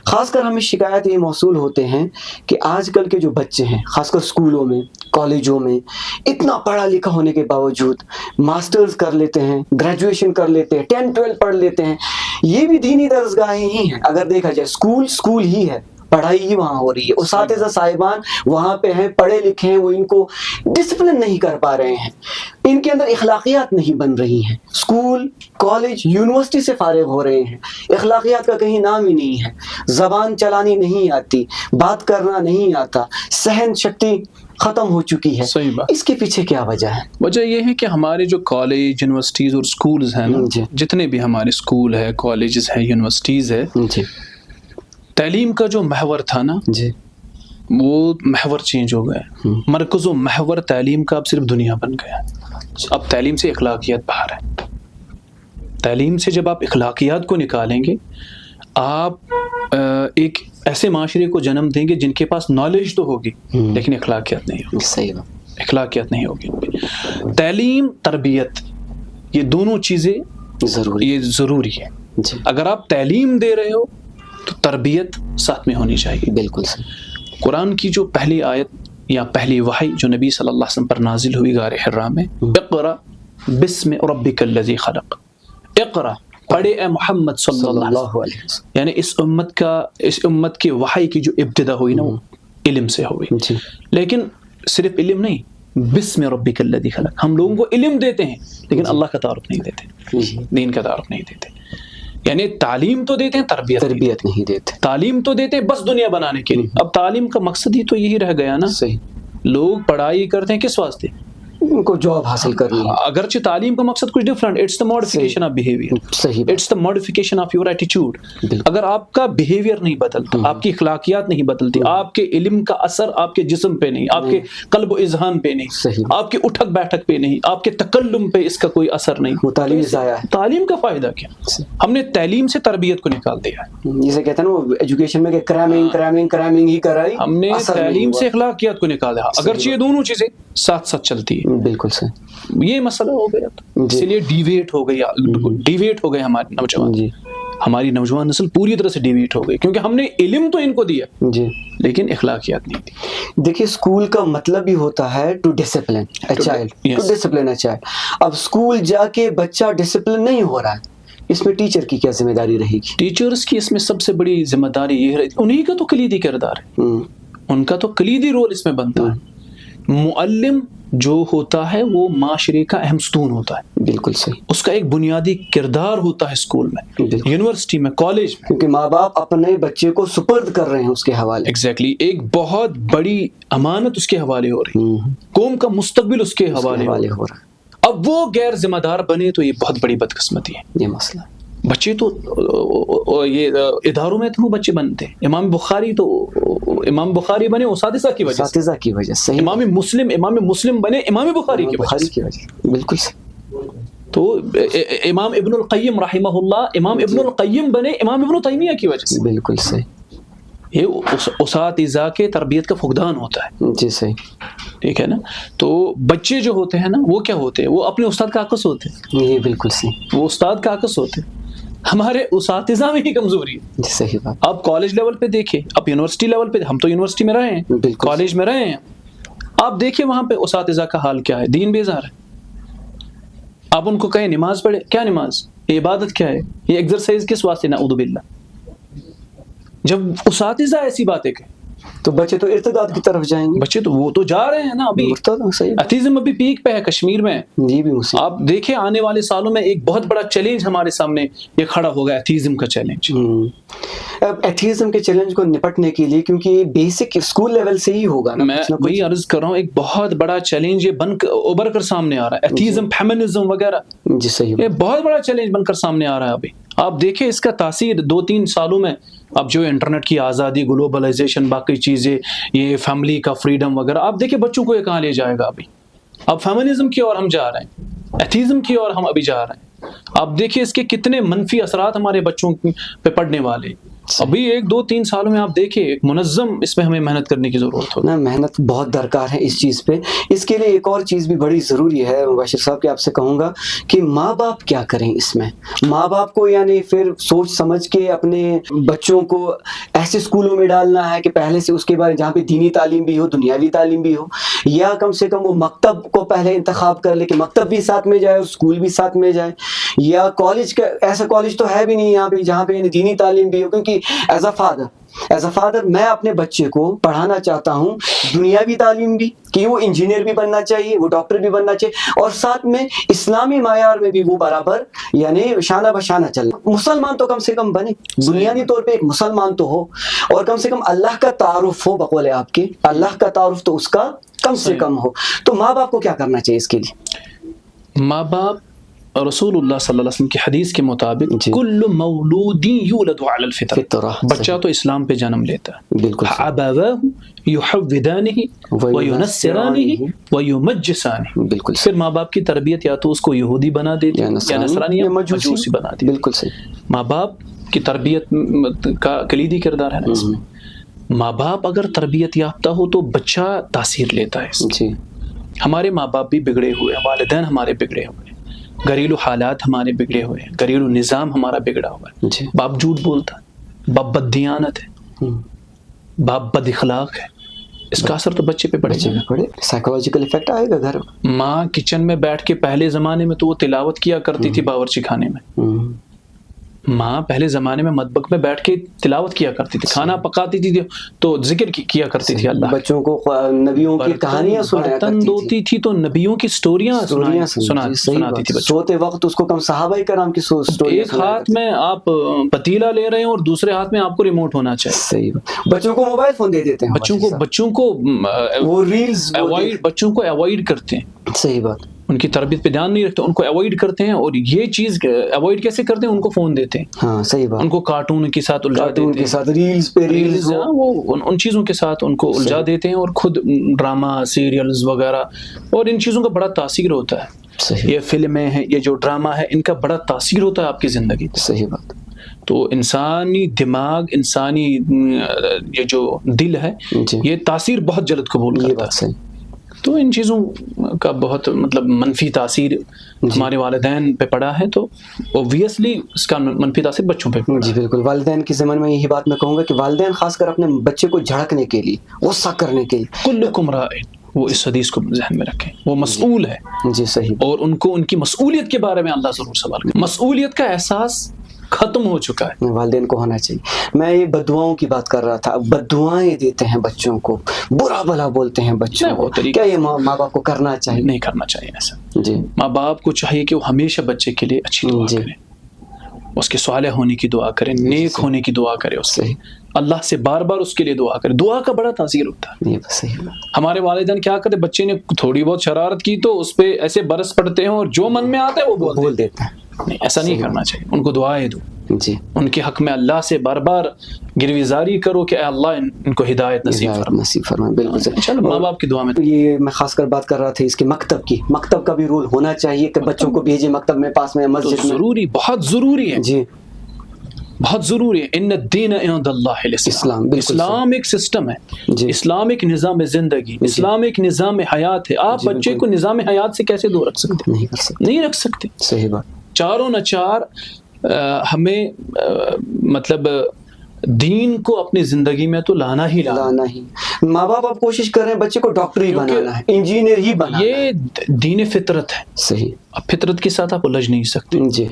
خاص کر ہمیں شکایت یہ موصول ہوتے ہیں کہ آج کل کے جو بچے ہیں, خاص کر اسکولوں میں, کالجوں میں, اتنا پڑھا لکھا ہونے کے باوجود ماسٹرز کر لیتے ہیں, گریجویشن کر لیتے ہیں, 10-12 پڑھ لیتے ہیں. یہ بھی دینی درسگاہیں ہی ہیں. اگر دیکھا جائے, اسکول ہی ہے, پڑھائی ہی وہاں ہو رہی ہے, اساتذہ صاحبان وہاں پہ ہیں, پڑھے لکھے ہیں, وہ ان کو ڈسپلن نہیں کر پا رہے ہیں, ان کے اندر اخلاقیات نہیں بن رہی ہیں. اسکول, کالج, یونیورسٹی سے فارغ ہو رہے ہیں, اخلاقیات کا کہیں نام ہی نہیں ہے, زبان چلانی نہیں آتی, بات کرنا نہیں آتا, سہن شکتی ختم ہو چکی ہے. اس کے پیچھے کیا وجہ ہے؟ وجہ یہ ہے کہ ہمارے جو کالج, یونیورسٹیز اور اسکولز ہیں نا, جتنے بھی ہمارے اسکول ہے, کالجز ہیں, یونیورسٹیز ہے, تعلیم کا جو محور تھا نا, وہ محور چینج ہو گیا. مرکز و محور تعلیم کا اب صرف دنیا بن گیا. اب تعلیم سے اخلاقیات باہر ہے. تعلیم سے جب آپ اخلاقیات کو نکالیں گے, آپ ایک ایسے معاشرے کو جنم دیں گے جن کے پاس نالج تو ہوگی لیکن اخلاقیات نہیں ہوگی. صحیح بات. اخلاقیات نہیں ہوگی. تعلیم, تربیت, یہ دونوں چیزیں ضروری ہے. اگر آپ تعلیم دے رہے ہو تو تربیت ساتھ میں ہونی چاہیے. بالکل. قرآن کی جو پہلی آیت یا پہلی وحی جو نبی صلی اللہ علیہ وسلم پر نازل ہوئی غار حرا میں, اقرا بسم ربک الذی خلق, اقرا, پڑھے اے محمد صلی اللہ علیہ وسلم. یعنی اس امت کی وحی کی جو ابتدا ہوئی نا, وہ علم سے ہوئی. لیکن صرف علم نہیں, بسم ربک الذی خلق. ہم لوگوں کو علم دیتے ہیں لیکن اللہ کا تعارف نہیں دیتے, دین کا تعارف نہیں دیتے. یعنی تعلیم تو دیتے ہیں, تربیت نہیں دیتے. تعلیم تو دیتے ہیں بس دنیا بنانے کے لیے. اب تعلیم کا مقصد ہی تو یہی رہ گیا نا. صحیح. لوگ پڑھائی کرتے ہیں کس واسطے؟ ان کو جاب حاصل کرنی ہے. اگرچہ تعلیم کا مقصد کچھ different, it's the modification of behaviour, صحیح, it's the modification of your attitude. اگر آپ کا بیہیویئر نہیں بدلتا, آپ کی اخلاقیات نہیں بدلتی, آپ کے علم کا اثر آپ کے جسم پہ نہیں, آپ کے قلب و اذہان پہ نہیں, آپ کے اٹھک بیٹھک پہ نہیں, آپ کے تکلم پہ اس کا کوئی اثر نہیں, وہ تعلیم ضائع ہے. تعلیم کا فائدہ کیا؟ ہم نے تعلیم سے تربیت کو نکال دیا ہے. جسے کہتے ہیں نا وہ ایجوکیشن میں کہ کرامنگ ہی کرائی, ہم نے تعلیم سے اخلاقیات کو نکالا. اگرچہ یہ دونوں چیزیں ساتھ ساتھ چلتی ہے. بالکل صحیح. یہ مسئلہ ہو گیا, اسی لیے ڈیویٹ ہو گئے ہمارے نوجوان. ہماری نوجوان نسل پوری طرح سے ڈیویٹ ہو گئی کیونکہ ہم نے علم تو ان کو دیا لیکن اخلاقیات نہیں دی. دیکھیے اسکول کا مطلب بھی ہوتا ہے to discipline a child, to discipline a child. اب اسکول جا کے بچہ ڈسپلن نہیں ہو رہا ہے, اس میں ٹیچر کی کیا ذمہ داری رہے گی؟ ٹیچرز کی اس میں سب سے بڑی ذمہ داری یہ رہی, انہی کا تو کلیدی کردار ہے, ان کا تو کلیدی رول اس میں بنتا ہے. معلم جو ہوتا ہے وہ معاشرے کا اہم ستون ہوتا ہے. بالکل صحیح. اس کا ایک بنیادی کردار ہوتا ہے اسکول میں, یونیورسٹی میں, کالج میں, کیونکہ ماں باپ اپنے بچے کو سپرد کر رہے ہیں اس کے حوالے. ایگزیکٹلی, ایک بہت بڑی امانت اس کے حوالے ہو رہی ہے, قوم کا مستقبل اس کے حوالے ہو رہا ہے. اب وہ غیر ذمہ دار بنے تو یہ بہت بڑی بدقسمتی ہے. یہ مسئلہ بچے تو یہ اداروں میں تو بچے بنتے ہیں. امام بخاری بنے اساتذہ کی وجہ سے. امام مسلم بنے امام بخاری کی وجہ سے. بالکل صحیح. تو امام ابن القیم رحمہ اللہ, امام ابن القیم بنے امام ابن تیمیہ کی وجہ سے. بالکل صحیح. یہ اساتذہ کے تربیت کا فقدان ہوتا ہے. جی صحیح. ٹھیک ہے نا. تو بچے جو ہوتے ہیں نا وہ کیا ہوتے ہیں, وہ اپنے استاد کا عکس ہوتے ہیں. یہ بالکل صحیح. وہ استاد کا عکس ہوتے ہیں. ہمارے اساتذہ میں ہی کمزوری ہے. صحیح بات. آپ کالج لیول پہ دیکھیں, آپ یونیورسٹی لیول پہ, ہم تو یونیورسٹی میں رہے ہیں, کالج میں رہے ہیں, آپ دیکھیں وہاں پہ اساتذہ کا حال کیا ہے. دین بیزار ہے. آپ ان کو کہیں نماز پڑھے, کیا نماز, یہ عبادت کیا ہے, یہ ایکسرسائز کس واسطے, نعوذ باللہ. جب اساتذہ ایسی باتیں کہیں تو بچے تو ارتداد کی طرف جائیں گے. بچے تو وہ تو جا رہے ہیں نا. ابھی ایتھیزم ابھی پیک پہ ہے کشمیر میں. جی بھی آپ دیکھیں آنے والے سالوں میں ایک بہت بڑا چیلنج ہمارے سامنے یہ کھڑا ہوگا, ایتھیزم کا چیلنج. اب ایتھیزم کے چیلنج کو نپٹنے کے لیے, کیونکہ بیسک اسکول لیول سے ہی ہوگا نا, میں وہی عرض کر رہا ہوں, ایک بہت بڑا چیلنج یہ ابھر کر سامنے آ رہا ہے. ایتھیزم, فیمنزم وغیرہ, جی صحیح, یہ بہت بڑا چیلنج بن کر سامنے آ رہا ہے. ابھی آپ دیکھیں اس کا تاثیر 2-3 سالوں میں. اب جو انٹرنیٹ کی آزادی, گلوبلائزیشن, باقی چیزیں, یہ فیملی کا فریڈم وغیرہ, آپ دیکھیں بچوں کو یہ کہاں لے جائے گا. ابھی اب فیمنزم کی اور ہم جا رہے ہیں, ایتھیزم کی اور ہم ابھی جا رہے ہیں. آپ دیکھیں اس کے کتنے منفی اثرات ہمارے بچوں پہ پڑنے والے. ابھی 1-2-3 سالوں میں آپ دیکھیں ایک منظم اس پہ ہمیں محنت کرنے کی ضرورت ہوگی. محنت بہت درکار ہے اس چیز پہ. اس کے لیے ایک اور چیز بھی بڑی ضروری ہے مباشر صاحب, کہ آپ سے کہوں گا کہ ماں باپ کیا کریں اس میں. ماں باپ کو یعنی پھر سوچ سمجھ کے اپنے بچوں کو ایسے اسکولوں میں ڈالنا ہے کہ پہلے سے اس کے بعد جہاں پہ دینی تعلیم بھی ہو, دنیاوی تعلیم بھی ہو, یا کم سے کم وہ مکتب کو پہلے انتخاب کر لے کہ مکتب بھی ساتھ میں جائے اور اسکول بھی ساتھ میں جائے, یا کالج کا ایسا کالج تو ہے بھی نہیں یہاں پہ جہاں پہ دینی تعلیم بھی ہو. کیونکہ ایز اے فادر میں اپنے بچے کو پڑھانا چاہتا ہوں دنیاوی تعلیم بھی, کہ وہ انجینئر بھی بننا چاہیے, وہ ڈاکٹر بھی بننا چاہیے, اور ساتھ میں اسلامی معیار میں بھی وہ برابر یعنی شانہ بشانہ چلنا. مسلمان تو کم سے کم بنے, بنیادی طور پہ ایک مسلمان تو ہو, اور کم سے کم اللہ کا تعارف ہو. بقول آپ کے اللہ کا تعارف تو اس کا کم سے کم ہو. تو ماں باپ کو کیا کرنا چاہیے اس کے لیے؟ ماں باپ رسول اللہ صلی اللہ علیہ وسلم کی حدیث کے مطابق کل مولود یولد علی الفطرہ, بچہ تو اسلام پہ جنم لیتا ہے. بالکل. ابواہ یحودانہ وینصرانہ ویمجسانہ. بالکل. پھر ماں باپ کی تربیت یا تو اس کو یہودی بنا دیتے یا نصرانی یا مجوسی بنا دیتے. بالکل صحیح. ماں باپ کی تربیت کا کلیدی کردار ہے نا اس میں. ماں باپ اگر تربیت یافتہ ہو تو بچہ تاثیر لیتا ہے. جی. ہمارے ماں باپ بھی بگڑے ہوئے ہیں, والدین ہمارے بگڑے ہوئے ہیں, گھریلو حالات ہمارے بگڑے ہوئے ہیں, گھریلو نظام ہمارا بگڑا ہوا ہے. جی. باپ جھوٹ بولتا ہے, باپ بددیانت ہے, باپ بد اخلاق ہے. اس کا اثر تو بچے پہ پڑے گا, سائیکولوجیکل ایفیکٹ آئے گا گھر. ماں کچن میں بیٹھ کے پہلے زمانے میں تو وہ تلاوت کیا کرتی تھی باورچی خانے میں. ماں پہلے زمانے میں مطبخ میں بیٹھ کے تلاوت کیا کرتی تھی, کھانا پکاتی تھی تو ذکر کیا کرتی تھی اللہ. بچوں کو نبیوں کی کہانیاں سنایا کرتی برتن دھوتی تھی تو نبیوں کی سٹوریاں سناتی تھی. سوتے وقت اس کو کم صحابہ کرام کی سٹوریاں. ایک ہاتھ میں آپ پتیلا لے رہے ہیں اور دوسرے ہاتھ میں آپ کو ریموٹ ہونا چاہیے. صحیح. بچوں کو موبائل فون دے دیتے ہیں, بچوں کو وہ ریلز بچوں کو اوائڈ کرتے ہیں. صحیح بات. ان کی تربیت پہ دھیان نہیں رکھتے, ان کو اوائڈ کرتے ہیں. اور یہ چیز اوائڈ کیسے کرتے ہیں؟ ان کو فون دیتے ہیں. ہاں صحیح بات. ان کو کارٹون کے ساتھ الجھا دیتے ہیں, کے ساتھ ریلز پہ ریلز, وہ ان چیزوں کے ساتھ ان کو الجھا دیتے ہیں, اور خود ڈرامہ سیریلز وغیرہ, اور ان چیزوں کا بڑا تاثیر ہوتا ہے. صحیح. یہ فلمیں ہیں, یہ جو ڈرامہ ہے, ان کا بڑا تاثیر ہوتا ہے آپ کی زندگی پہ. صحیح بات. تو انسانی دماغ, انسانی یہ جو دل ہے, یہ تاثیر بہت جلد قبول کرتا ہے. صحیح. تو ان چیزوں کا بہت منفی تاثیر ہمارے والدین پہ پڑا ہے, تو اوبویسلی اس کا منفی تاثیر بچوں پہ پڑا. جی بالکل. والدین کے ضمن میں یہی بات میں کہوں گا کہ والدین خاص کر اپنے بچے کو جھڑکنے کے لیے, غصہ کرنے کے لیے, کلکم راع, وہ اس حدیث کو ذہن میں رکھیں, وہ مسئول ہے. جی صحیح. اور ان کو ان کی مسئولیت کے بارے میں اللہ ضرور سوال کرے. مسئولیت کا احساس ختم ہو چکا ہے, والدین کو ہونا چاہیے. میں یہ بددعاؤں کی بات کر رہا تھا. بددعائیں دیتے ہیں بچوں کو, برا بھلا بولتے ہیں بچوں کو. کیا یہ ماں باپ کو کرنا چاہیے؟ نہیں کرنا چاہیے ایسا. جی. ماں باپ کو چاہیے کہ وہ ہمیشہ بچے کے لیے اچھی دعا کریں, اس کے صالح ہونے کی دعا کریں, نیک ہونے کی دعا کریں, اس سے اللہ سے بار بار اس کے لیے دعا کریں. دعا کا بڑا تاثیر ہوتا ہے. صحیح. ہمارے والدین کیا کرتے, بچے نے تھوڑی بہت شرارت کی تو اس پہ ایسے برس پڑتے ہیں, اور جو من میں آتا ہے وہ بول دیتے ہیں. نہیں, ایسا نہیں کرنا چاہیے. ان کو دعائیں دو. جی. ان کے حق میں اللہ سے بار بار گرویزاری کرو کہ اے اللہ ان کو ہدایت نصیب فرما. بالکل. ماں باپ کی دعا میں یہ میں خاص کر بات کر رہا تھا اس کے مکتب کی. مکتب کا بھی رول ہونا چاہیے کہ بچوں کو بھیجے مکتب میں, پاس میں مسجد میں. ضروری, بہت ضروری ہے. جی بہت ضروری ہے. ان الدین عند اللہ الاسلام. اسلام ایک سسٹم ہے, اسلام ایک نظام زندگی, اسلام ایک نظام حیات ہے. آپ بچے کو نظام حیات سے کیسے دور رکھ سکتے؟ نہیں رکھ سکتے. صحیح بات. چاروں نچار ہمیں مطلب دین کو اپنی زندگی میں تو لانا ہی. ماں باپ اب کوشش کر رہے ہیں بچے کو ڈاکٹر ہی بنانا ہے, انجینئر ہی بنانا ہے. یہ دین فطرت ہے. صحیح. اب فطرت کے ساتھ آپ الجھ نہیں سکتے. جی.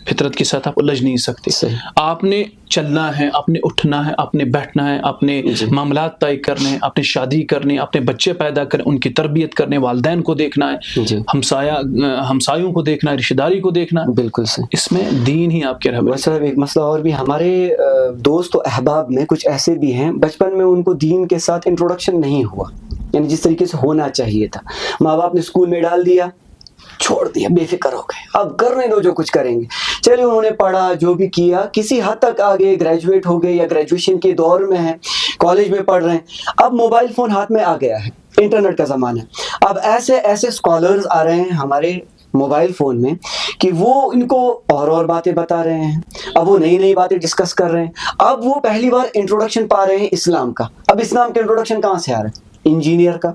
فطرت کے ساتھ آپ الجھ نہیں سکتے. صحیح. آپ نے چلنا ہے, آپ نے اٹھنا ہے, آپ نے بیٹھنا ہے, آپ نے معاملات طے کرنے ہیں, آپ نے شادی کرنی, آپ نے بچے پیدا کرنے, ان کی تربیت کرنے, والدین کو دیکھنا ہے, ہمسایوں کو دیکھنا ہے, رشتہ داری کو دیکھنا ہے. بالکل صحیح. اس میں دین ہی آپ کے رہبر. صاحب ایک مسئلہ اور بھی, ہمارے دوست و احباب میں کچھ ایسے بھی ہیں بچپن میں ان کو دین کے ساتھ انٹروڈکشن نہیں ہوا, یعنی جس طریقے سے ہونا چاہیے تھا. ماں باپ نے اسکول میں ڈال دیا, چھوڑ دیا, بے فکر ہو گئے, اب کرنے دو جو کچھ کریں گے. چلیے انہوں نے پڑھا, جو بھی کیا, کسی حد تک آگے گریجویٹ ہو گئے یا گریجویشن کے دور میں ہیں, کالج میں پڑھ رہے ہیں. اب موبائل فون ہاتھ میں آ گیا ہے, انٹرنیٹ کا زمانہ ہے. اب ایسے اسکالرز آ رہے ہیں ہمارے موبائل فون میں کہ وہ ان کو اور باتیں بتا رہے ہیں. اب وہ نئی باتیں ڈسکس کر رہے ہیں. اب وہ پہلی بار انٹروڈکشن پا رہے ہیں اسلام کا. اب اسلام کا انٹروڈکشن کہاں سے آ رہا ہے؟ انجینئر کا.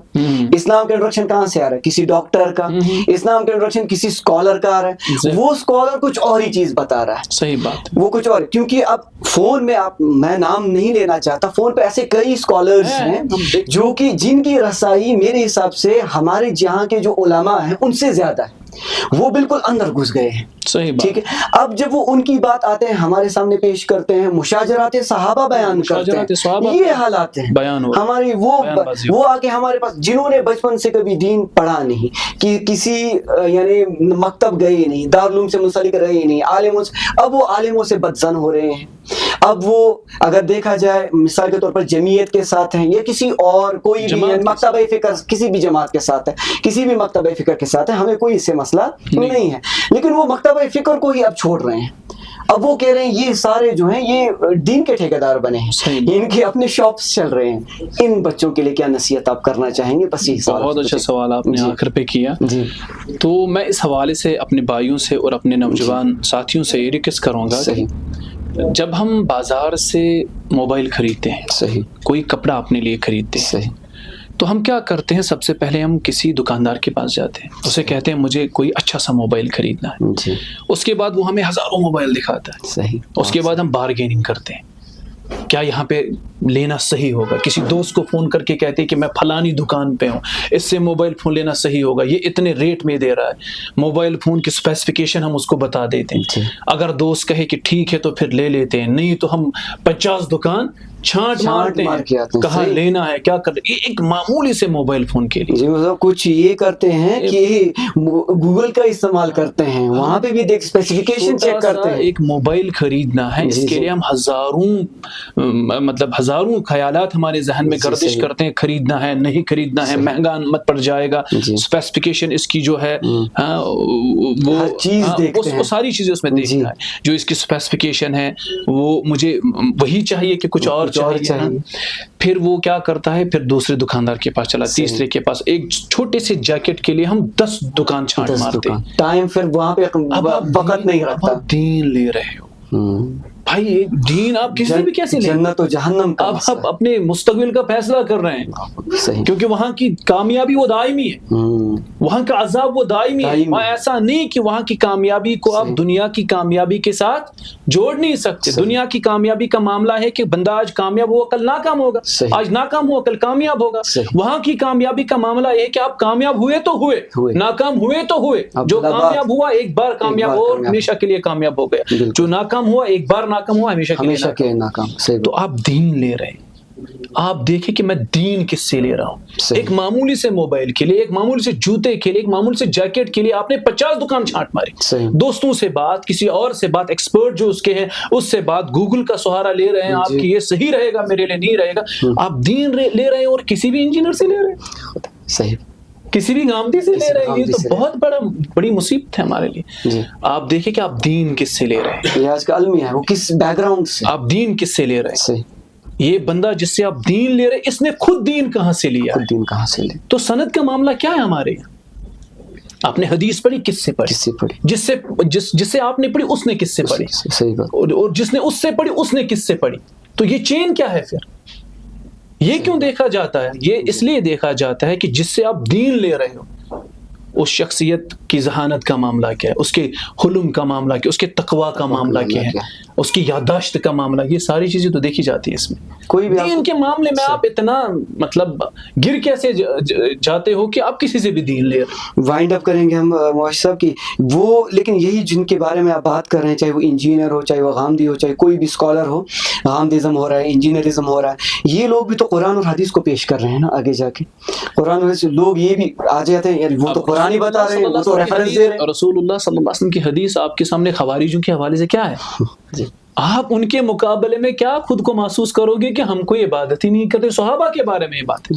اسلام کا انٹروڈکشن کہاں سے آ رہا ہے؟ کسی ڈاکٹر کا. اسلام کا انٹروڈکشن کسی اسکالر کا آ رہا ہے. وہ اسکالر کچھ اور ہی چیز بتا رہا ہے. صحیح بات. وہ کچھ اور, کیونکہ اب فون میں میں نام نہیں لینا چاہتا, فون پہ ایسے کئی اسکالرز ہیں جو کہ جن کی رسائی میرے حساب سے ہمارے جہاں کے جو علماء ہیں ان سے زیادہ ہے. وہ بالکل اندر گھس گئے ہیں. صحیح بات. ٹھیک ہے. اب جب وہ ان کی بات آتے ہیں ہمارے سامنے پیش کرتے ہیں, مشاجرات صحابہ بیان کرتے ہیں, یہ حالات ہیں ہماری. وہ آ کے ہمارے پاس جنہوں نے بچپن سے کبھی دین پڑھا نہیں, کہ کسی یعنی مکتب گئے ہی نہیں, دارالعلوم سے منسلک رہے ہی نہیں, عالموں سے, اب وہ عالموں سے بدظن ہو رہے ہیں. اب وہ اگر دیکھا جائے مثال کے طور پر جمعیت کے ساتھ ہیں یا کسی اور کوئی بھی مکتبہ فکر کسی بھی جماعت کے ساتھ ہے, کسی بھی مکتبہ فکر کے ساتھ ہے, ہمیں کوئی اس سے مسئلہ نہیں ہے. لیکن وہ مکتبہ فکر کو ہی اب چھوڑ رہے ہیں. اب وہ کہہ رہے ہیں یہ سارے جو ہیں یہ دین کے ٹھیکیدار بنے ہیں, ان کے اپنے شاپس چل رہے ہیں. ان بچوں کے لیے کیا نصیحت آپ کرنا چاہیں گے؟ بس یہ بہت اچھا سوال آپ نے آخر پہ کیا. تو میں اس حوالے سے اپنے بھائیوں سے اور اپنے نوجوان ساتھیوں سے یہ ریکویسٹ کروں گا, جب ہم بازار سے موبائل خریدتے ہیں, کوئی کپڑا اپنے لیے خریدتے ہیں, تو ہم کیا کرتے ہیں؟ سب سے پہلے ہم کسی دکاندار کے پاس جاتے ہیں, اسے کہتے ہیں مجھے کوئی اچھا سا موبائل خریدنا ہے. اس کے بعد وہ ہمیں ہزاروں موبائل دکھاتا ہے. اس کے بعد ہم بارگیننگ کرتے ہیں, کیا یہاں پہ لینا صحیح ہوگا. کسی دوست کو فون کر کے کہتے کہ میں فلانی دکان پہ ہوں, اس سے موبائل فون لینا صحیح ہوگا, یہ اتنے ریٹ میں دے رہا ہے. موبائل فون کی اسپیسیفکیشن ہم اس کو بتا دیتے ہیں. اگر دوست کہے کہ ٹھیک ہے تو پھر لے لیتے ہیں, نہیں تو ہم 50 دکان چھانٹ مارتے ہیں کہاں لینا ہے کیا کر. ایک معمولی سے موبائل فون کے لیے مطلب کچھ یہ کرتے ہیں کہ گوگل کا استعمال کرتے ہیں, وہاں پہ بھی دیکھ اسپیسیفکیشن چیک کرتے ہیں. ایک موبائل خریدنا ہے, اس کے لیے ہم ہزاروں خیالات ہمارے ذہن میں گردش کرتے ہیں, خریدنا ہے نہیں خریدنا ہے, مہنگا مت پڑ جائے گا, اسپیسیفکیشن اس کی جو ہے وہ ساری چیزیں اس میں دیکھنا ہے. جو اس کی اسپیسیفکیشن ہے وہ مجھے وہی چاہیے کہ کچھ اور چاہیے. پھر وہ کیا کرتا ہے, پھر دوسرے دکاندار کے پاس چلا, تیسرے کے پاس. ایک چھوٹے سے جیکٹ کے لیے ہم 10 دکان چھانٹ مارتے ہیں. ٹائم پھر وہاں پہ وقت نہیں رکھتا. دین لے رہے ہو بھائی, دین آپ کسی بھی کیسے لیں, جنت و جہنم کا آپ اپنے مستقبل کا فیصلہ کر رہے ہیں, کیونکہ وہاں کی کامیابی وہ دائمی ہے, وہاں کا عذاب وہ دائمی ہے. ایسا نہیں کہ وہاں کی کامیابی کو آپ دنیا کی کامیابی کے ساتھ جوڑ نہیں سکتے. دنیا کی کامیابی کا معاملہ ہے کہ بندہ آج کامیاب ہوا کل ناکام ہوگا, آج ناکام ہوا کل کامیاب ہوگا. وہاں کی کامیابی کا معاملہ یہ کہ آپ کامیاب ہوئے تو ہوئے, ناکام ہوئے تو ہوئے. جو کامیاب ہوا ایک بار کامیاب ہو, ہمیشہ کے لیے کامیاب ہو گیا. جو ناکام ہوا ایک بار ناکام ہوا, ہمیشہ کے لیے ناکام. تو آپ دین لے رہے ہیں, آپ دیکھیں کہ میں دین کس سے لے رہا ہوں. ایک معمولی سے موبائل کے لیے, ایک معمولی سے جوتے کے لیے, ایک معمولی سے جیکٹ کے لیے آپ نے 50 دکان چھانٹ ماری. دوستوں سے بات, کسی اور سے بات, ایکسپرٹ جو اس کے ہیں اس سے بات, گوگل کا سہارا لے رہے ہیں آپ کی یہ صحیح رہے گا میرے لیے نہیں رہے گا. آپ دین لے رہے ہیں اور کسی بھی انجینئر سے لے رہے ہیں, صحیح, کسی بھی گامدی سے لے رہے ہیں. یہ تو بہت بڑی مصیبت ہے ہمارے لیے. آپ دیکھیں کہ آپ دین کس سے لے رہے ہیں, یہ آج کا علم ہے وہ کس بیک گراؤنڈ سے, آپ دین کس سے لے رہے ہیں. یہ بندہ جس سے آپ دین لے رہے ہیں, اس نے خود دین کہاں سے لیا, خود دین کہاں سے لے. تو سند کا معاملہ کیا ہے ہمارے یہاں. آپ نے حدیث پڑھی, کس سے پڑھی, جس سے آپ نے پڑھی اس نے کس سے پڑھی, صحیح بات, اور جس نے اس سے پڑھی اس نے کس سے پڑھی. تو یہ چین کیا ہے پھر, یہ کیوں دیکھا جاتا ہے؟ یہ اس لیے دیکھا جاتا ہے کہ جس سے آپ دین لے رہے ہو اس شخصیت کی ذہانت کا معاملہ کیا ہے, اس کے حلم کا معاملہ کیا ہے, اس کے تقوی کا معاملہ کیا ہے, اس کی یادداشت کا معاملہ. یہ ساری چیزیں تو دیکھی جاتی ہے اس میں. کوئی بھی دین کے معاملے میں آپ اتنا مطلب گر کیسے جاتے ہو کہ آپ کسی سے بھی دین لے رہے. وائنڈ اپ کریں گے ہم معاش صاحب کی وہ, لیکن یہی جن کے بارے میں آپ بات کر رہے ہیں, چاہے وہ انجینئر ہو, چاہے وہ غامدی ہو, چاہے کوئی بھی اسکالر ہو, غامدزم ہو رہا ہے, انجینئرزم ہو رہا ہے, یہ لوگ بھی تو قرآن اور حدیث کو پیش کر رہے ہیں نا آگے جا کے. قرآن اور حدیث لوگ یہ بھی آ جاتے ہیں, وہ تو قرآن ہی بتا رہے ہیں, وہ تو ریفرنس دے رہے ہیں. رسول اللہ صلی اللہ علیہ وسلم کی حدیث آپ کے سامنے خوارجوں کے حوالے سے کیا ہے. آپ ان کے مقابلے میں کیا خود کو محسوس کرو گے کہ ہم کوئی عبادت ہی نہیں کرتے. صحابہ کے بارے میں یہ بات ہے.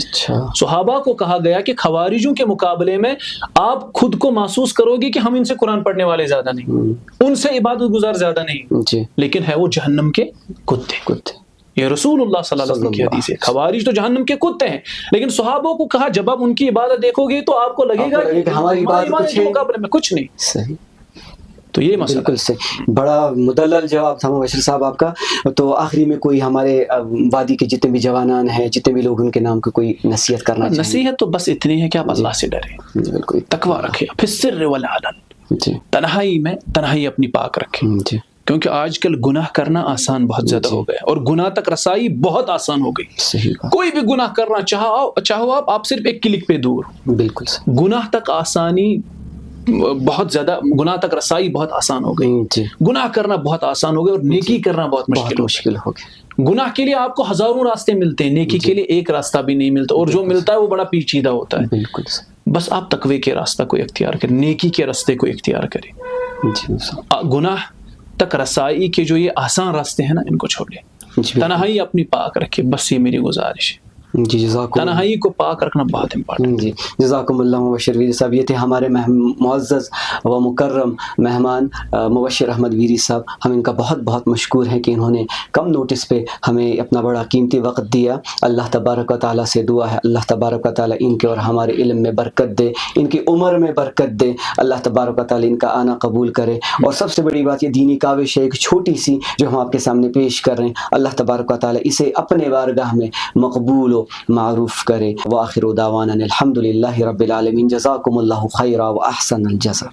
صحابہ کو کہا گیا کہ خوارجوں کے مقابلے میں آپ خود کو محسوس کرو گے کہ ہم ان سے قرآن پڑھنے والے زیادہ نہیں, ان سے عبادت گزار زیادہ نہیں, لیکن ہے وہ جہنم کے کتے. یہ رسول اللہ صلی اللہ علیہ وسلم کی حدیث ہے. خوارج تو جہنم کے کتے ہیں, لیکن صحابوں کو کہا جب آپ ان کی عبادت دیکھو گے تو آپ کو لگے گا کہ ہماری عبادت کے مقابلے میں کچھ نہیں. صحیح, تو یہ مسئلہ بالکل صحیح. بڑا مدلل جواب تھا مبشر صاحب آپ کا. تو آخری میں کوئی ہمارے وادی کے جتنے بھی جوانان ہیں, جتنے بھی لوگ ان کے نام کو کوئی نصیحت کرنا چاہیں؟ نصیحت تو بس اتنی ہے کہ آپ اللہ سے ڈریں, بالکل تقوی رکھیں, پھر سر والعلن, تنہائی اپنی پاک رکھیں. کیونکہ آج کل گناہ کرنا آسان بہت زیادہ ہو گیا, اور گناہ تک رسائی بہت آسان ہو گئی. کوئی بھی گناہ کرنا چاہو آپ صرف ایک کلک پہ دور. بالکل گناہ تک آسانی بہت زیادہ, گناہ تک رسائی بہت آسان ہو گئی. گناہ کرنا بہت آسان ہو گیا, اور نیکی کرنا بہت مشکل ہو گیا. گناہ کے لیے آپ کو ہزاروں راستے ملتے ہیں, نیکی کے لیے ایک راستہ بھی نہیں ملتا, اور جو ملتا ہے وہ بڑا پیچیدہ ہوتا ہے. بالکل, بس آپ تقوی کے راستہ کو اختیار کریں, نیکی کے راستے کو اختیار کریں. گناہ تک رسائی کے جو یہ آسان راستے ہیں نا, ان کو چھوڑیں. تنہائی اپنی پاک رکھے, بس یہ میری گزارش ہے. جی جزاکم, تنہائی کو پاک رکھنا بہت امپورٹنٹ. جی جزاکم اللہ مبشر ویری صاحب. یہ تھے ہمارے معزز و مکرم مہمان مبشر احمد ویری صاحب. ہم ان کا بہت بہت مشکور ہیں کہ انہوں نے کم نوٹس پہ ہمیں اپنا بڑا قیمتی وقت دیا. اللہ تبارک و تعالیٰ سے دعا ہے اللہ تبارک و تعالیٰ ان کے اور ہمارے علم میں برکت دے, ان کی عمر میں برکت دے. اللہ تبارک و تعالیٰ ان کا آنا قبول کرے. اور سب سے بڑی بات یہ دینی کاوش ہے ایک چھوٹی سی جو ہم آپ کے سامنے پیش کر رہے ہیں, اللہ تبارک و تعالیٰ اسے اپنے بارگاہ میں مقبول و معروف کرے. وآخر دعوانا الحمد للہ رب العالمین. جزاکم اللہ خیرا و احسن الجزا.